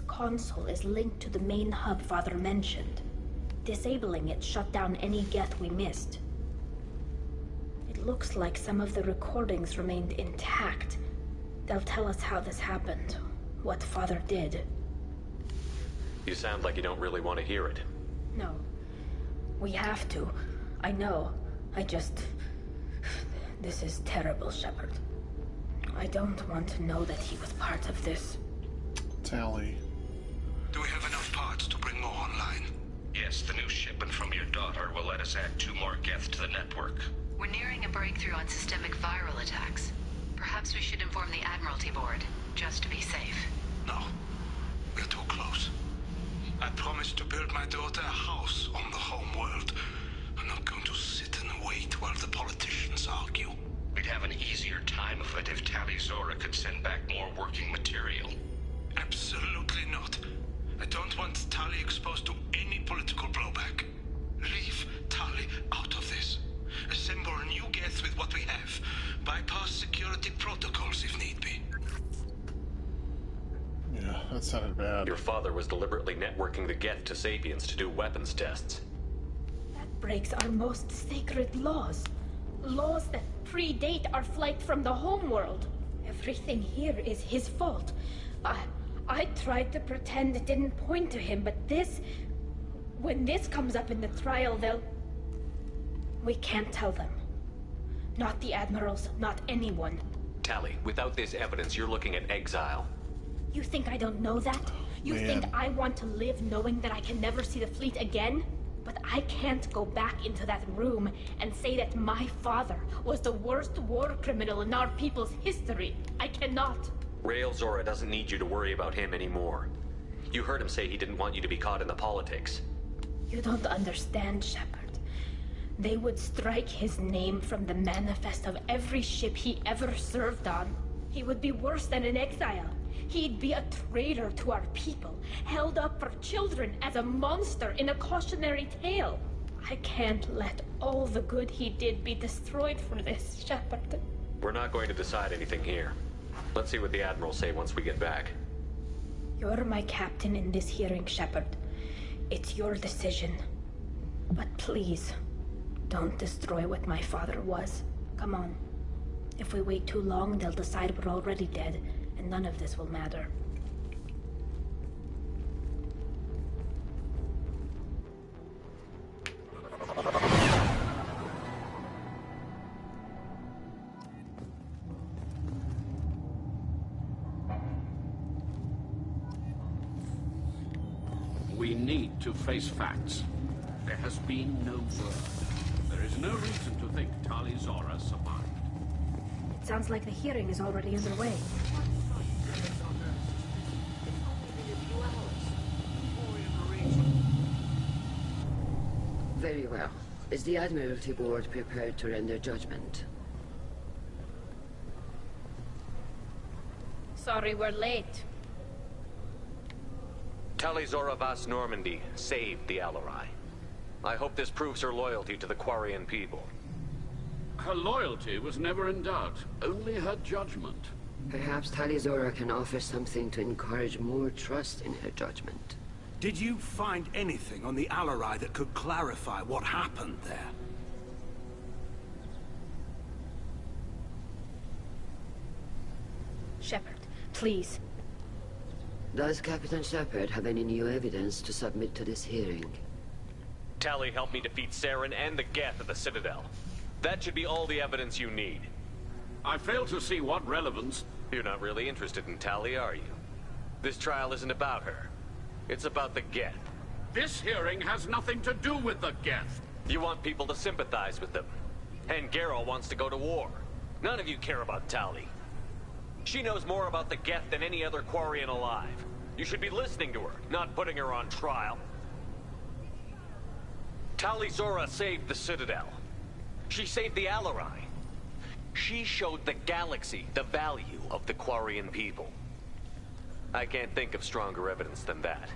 Console is linked to the main hub Father mentioned. Disabling it shut down any Geth we missed. It looks like some of the recordings remained intact. They'll tell us how this happened, what Father did. You sound like you don't really want to hear it. No. We have to. I know. This is terrible, Shepard. I don't want to know that he was part of this. Tali. Do we have enough parts to bring more online? Yes, the new shipment from your daughter will let us add 2 more Geth to the network. We're nearing a breakthrough on systemic viral attacks. Perhaps we should inform the Admiralty Board, just to be safe. No. We're too close. I promised to build my daughter a house on the home world. I'm not going to sit and wait while the politicians argue. We'd have an easier time of it if Tali Zora could send back more working material. Absolutely not. I don't want Tali exposed to any political blowback. Leave Tali out of this. Assemble new Geth with what we have. Bypass security protocols if need be. Yeah, that sounded bad. Your father was deliberately networking the Geth to Sapiens to do weapons tests. breaks our most sacred laws. Laws that predate our flight from the homeworld. Everything here is his fault. I tried to pretend it didn't point to him, but this... When this comes up in the trial, they'll... We can't tell them. Not the admirals, not anyone. Tali, without this evidence, you're looking at exile. You think I don't know that? You think I want to live knowing that I can never see the fleet again? But I can't go back into that room and say that my father was the worst war criminal in our people's history. I cannot. Rael Zora doesn't need you to worry about him anymore. You heard him say he didn't want you to be caught in the politics. You don't understand, Shepard. They would strike his name from the manifest of every ship he ever served on. He would be worse than an exile. He'd be a traitor to our people, held up for children as a monster in a cautionary tale. I can't let all the good he did be destroyed for this, Shepard. We're not going to decide anything here. Let's see what the Admirals say once we get back. You're my captain in this hearing, Shepard. It's your decision. But please, don't destroy what my father was. Come on. If we wait too long, they'll decide we're already dead, and none of this will matter. We need to face facts. There has been no word. There is no reason to think Tali Zora survived. It sounds like the hearing is already underway. Very well. Is the Admiralty Board prepared to render judgment? Sorry we're late. Tali Zora Vas Normandy saved the Alarai. I hope this proves her loyalty to the Quarian people. Her loyalty was never in doubt, only her judgment. Perhaps Tali Zora can offer something to encourage more trust in her judgment. Did you find anything on the Alarai that could clarify what happened there? Shepard, please. Does Captain Shepard have any new evidence to submit to this hearing? Tali helped me defeat Saren and the Geth at the Citadel. That should be all the evidence you need. I fail to see what relevance... You're not really interested in Tali, are you? This trial isn't about her. It's about the Geth. This hearing has nothing to do with the Geth. You want people to sympathize with them. And Garrow wants to go to war. None of you care about Tali. She knows more about the Geth than any other Quarian alive. You should be listening to her, not putting her on trial. Tali Zora saved the Citadel. She saved the Alarai. She showed the galaxy the value of the Quarian people. I can't think of stronger evidence than that.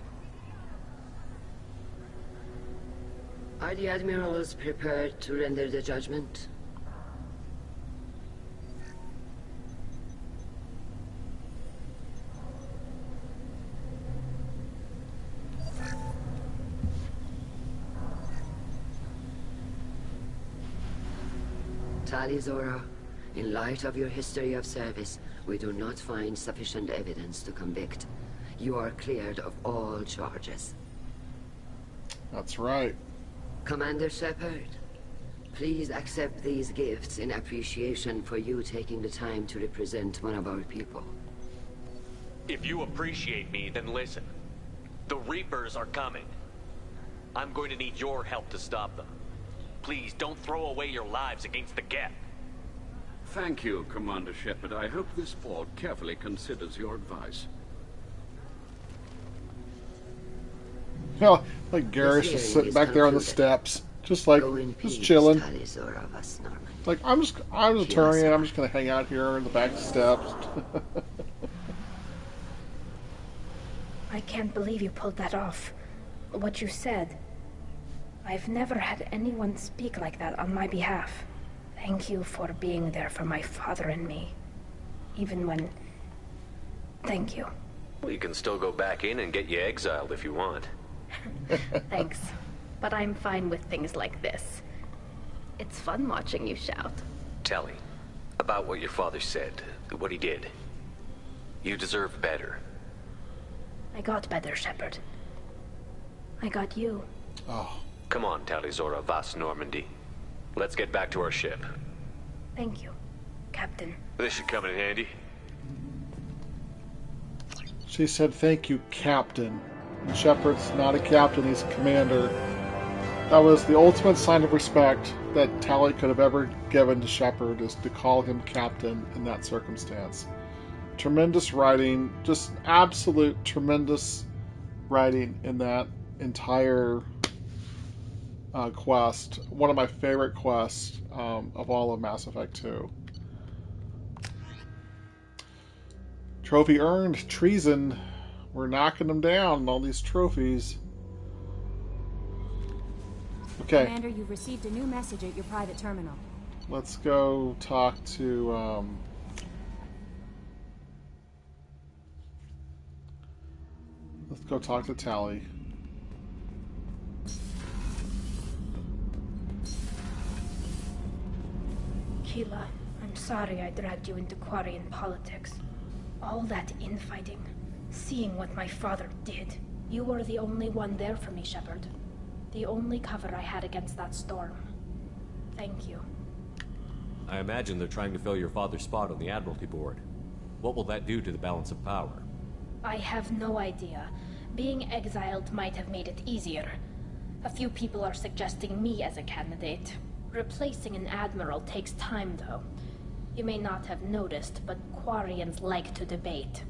Are the Admirals prepared to render the judgment? Tali Zora, in light of your history of service, we do not find sufficient evidence to convict. You are cleared of all charges. That's right. Commander Shepard, please accept these gifts in appreciation for you taking the time to represent one of our people. If you appreciate me, then listen. The Reapers are coming. I'm going to need your help to stop them. Please, don't throw away your lives against the Geth. Thank you, Commander Shepard. I hope this board carefully considers your advice. You know, like Garrus just sitting back there on the steps, just like, just chilling. Like, I'm a Turian, I'm just gonna hang out here in the back steps. I can't believe you pulled that off. What you said. I've never had anyone speak like that on my behalf. Thank you for being there for my father and me. Even when... Thank you. We can still go back in and get you exiled if you want. Thanks. but I'm fine with things like this. It's fun watching you shout. Tali, about what your father said, what he did. You deserve better. I got better, Shepard. I got you. Oh. Come on, Tali Zora Vas Normandy. Let's get back to our ship. Thank you, Captain. This should come in handy. She said, "Thank you, Captain." And Shepard's not a captain, he's a commander. That was the ultimate sign of respect that Tali could have ever given to Shepard, is to call him Captain in that circumstance. Tremendous writing, just absolute tremendous writing in that entire quest. One of my favorite quests of all of Mass Effect 2. Trophy earned, treason. We're knocking them down, all these trophies. Okay. Commander, you've received a new message at your private terminal. Let's go talk to let's go talk to Tali. Keela, I'm sorry I dragged you into Quarian politics. All that infighting, seeing what my father did. You were the only one there for me, Shepard. The only cover I had against that storm. Thank you. I imagine they're trying to fill your father's spot on the Admiralty Board. What will that do to the balance of power? I have no idea. Being exiled might have made it easier. A few people are suggesting me as a candidate. Replacing an admiral takes time, though. You may not have noticed, but Quarians like to debate.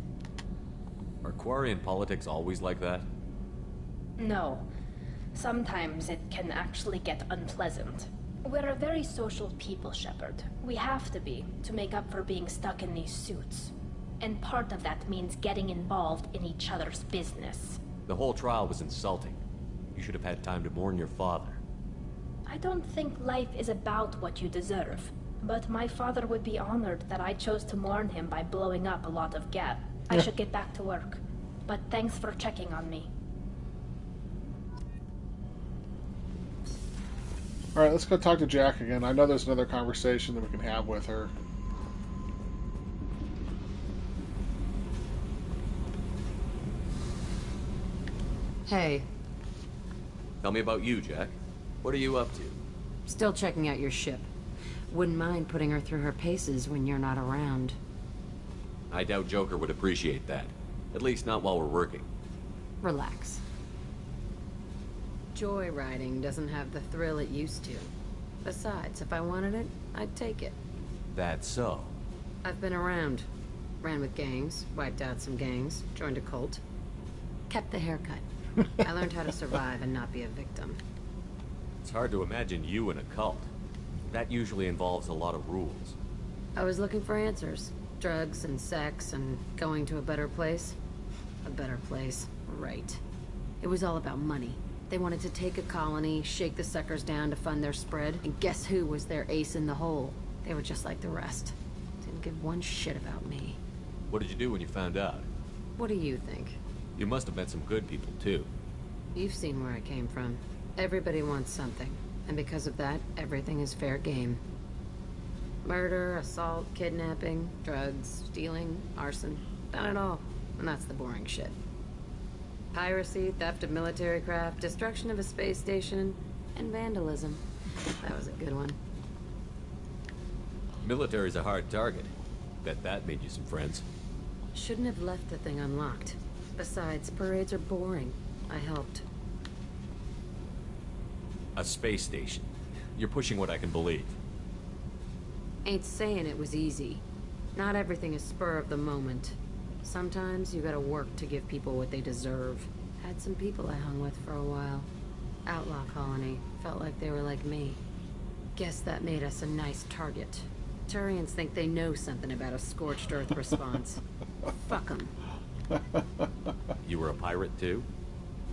Are Quarian politics always like that? No. Sometimes it can actually get unpleasant. We're a very social people, Shepard. We have to be, to make up for being stuck in these suits. And part of that means getting involved in each other's business. The whole trial was insulting. You should have had time to mourn your father. I don't think life is about what you deserve. But my father would be honored that I chose to mourn him by blowing up a lot of gas. I should get back to work. But thanks for checking on me. Alright, let's go talk to Jack again. I know there's another conversation that we can have with her. Hey. Tell me about you, Jack. What are you up to? Still checking out your ship. Wouldn't mind putting her through her paces when you're not around. I doubt Joker would appreciate that. At least not while we're working. Relax. Joyriding doesn't have the thrill it used to. Besides, if I wanted it, I'd take it. That's so. I've been around. Ran with gangs, wiped out some gangs, joined a cult. Kept the haircut. I learned how to survive and not be a victim. It's hard to imagine you in a cult. That usually involves a lot of rules. I was looking for answers. Drugs and sex and going to a better place. A better place, right. It was all about money. They wanted to take a colony, shake the suckers down to fund their spread, and guess who was their ace in the hole? They were just like the rest. Didn't give one shit about me. What did you do when you found out? What do you think? You must have met some good people, too. You've seen where I came from. Everybody wants something, and because of that, everything is fair game. Murder, assault, kidnapping, drugs, stealing, arson. Done it all. And that's the boring shit. Piracy, theft of military craft, destruction of a space station, and vandalism. That was a good one. Military's a hard target. Bet that made you some friends. Shouldn't have left the thing unlocked. Besides, parades are boring. I helped. A space station. You're pushing what I can believe. Ain't saying it was easy. Not everything is spur of the moment. Sometimes you gotta work to give people what they deserve. Had some people I hung with for a while. Outlaw colony. Felt like they were like me. Guess that made us a nice target. Turians think they know something about a scorched earth response. Fuck them. You were a pirate too?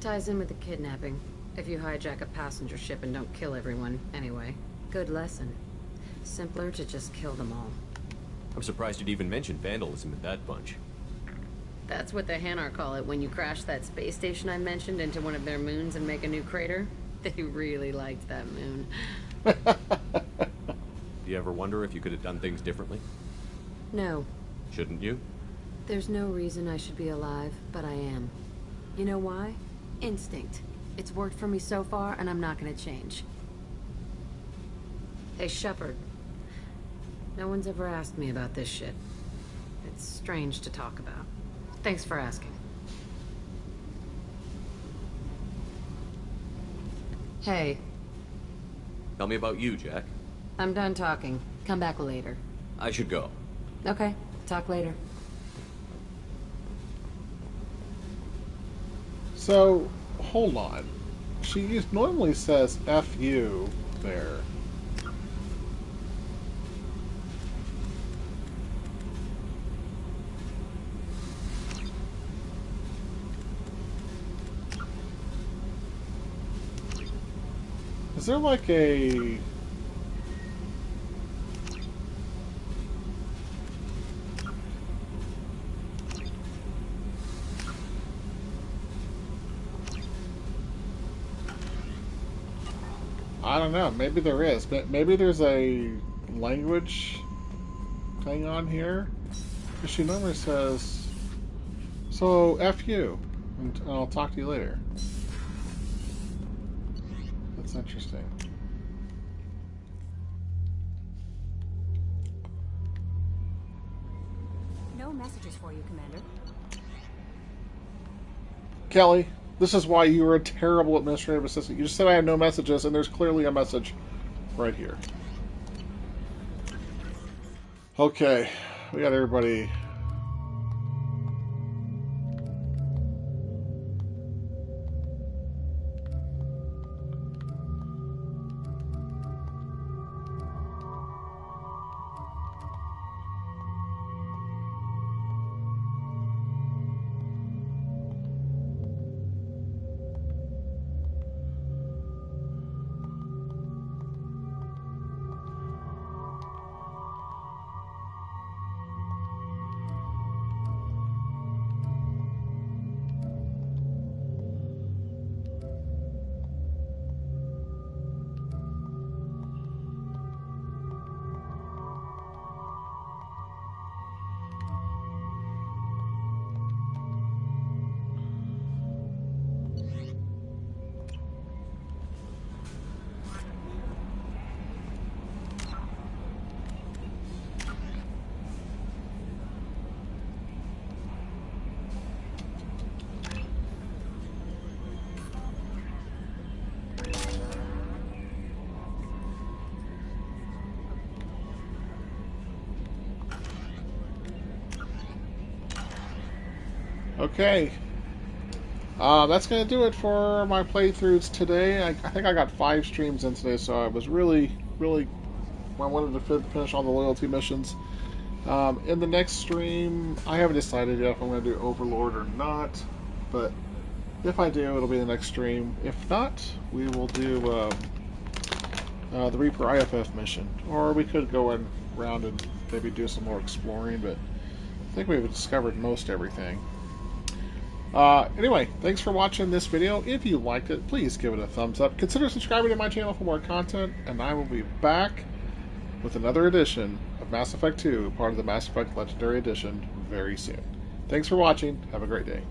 Ties in with the kidnapping. If you hijack a passenger ship and don't kill everyone, anyway. Good lesson. Simpler to just kill them all. I'm surprised you'd even mention vandalism in that bunch. That's what the Hanar call it when you crash that space station I mentioned into one of their moons and make a new crater. They really liked that moon. Do you ever wonder if you could have done things differently? No. Shouldn't you? There's no reason I should be alive, but I am. You know why? Instinct. It's worked for me so far, and I'm not gonna change. Hey, Shepard. No one's ever asked me about this shit. It's strange to talk about. Thanks for asking. Hey. Tell me about you, Jack. I'm done talking. Come back later. I should go. Okay. Talk later. So, hold on. She normally says F you there. Is there like a... I don't know. Maybe there is. Maybe there's a language thing on here. Because she normally says, so F you, and I'll talk to you later. That's interesting. No messages for you, Commander. Kelly, this is why you were a terrible administrative assistant. You just said I have no messages, and there's clearly a message right here. Okay, we got everybody. Okay. That's going to do it for my playthroughs today. I think I got 5 streams in today, so I was really I wanted to finish all the loyalty missions. In the next stream, I haven't decided yet if I'm going to do Overlord or not, but if I do, it'll be the next stream. If not, we will do the Reaper IFF mission, or we could go around and maybe do some more exploring, but I think we've discovered most everything. Anyway, thanks for watching this video. If you liked it, please give it a thumbs up. Consider subscribing to my channel for more content, and I will be back with another edition of Mass Effect 2, part of the Mass Effect Legendary Edition, very soon. Thanks for watching. Have a great day.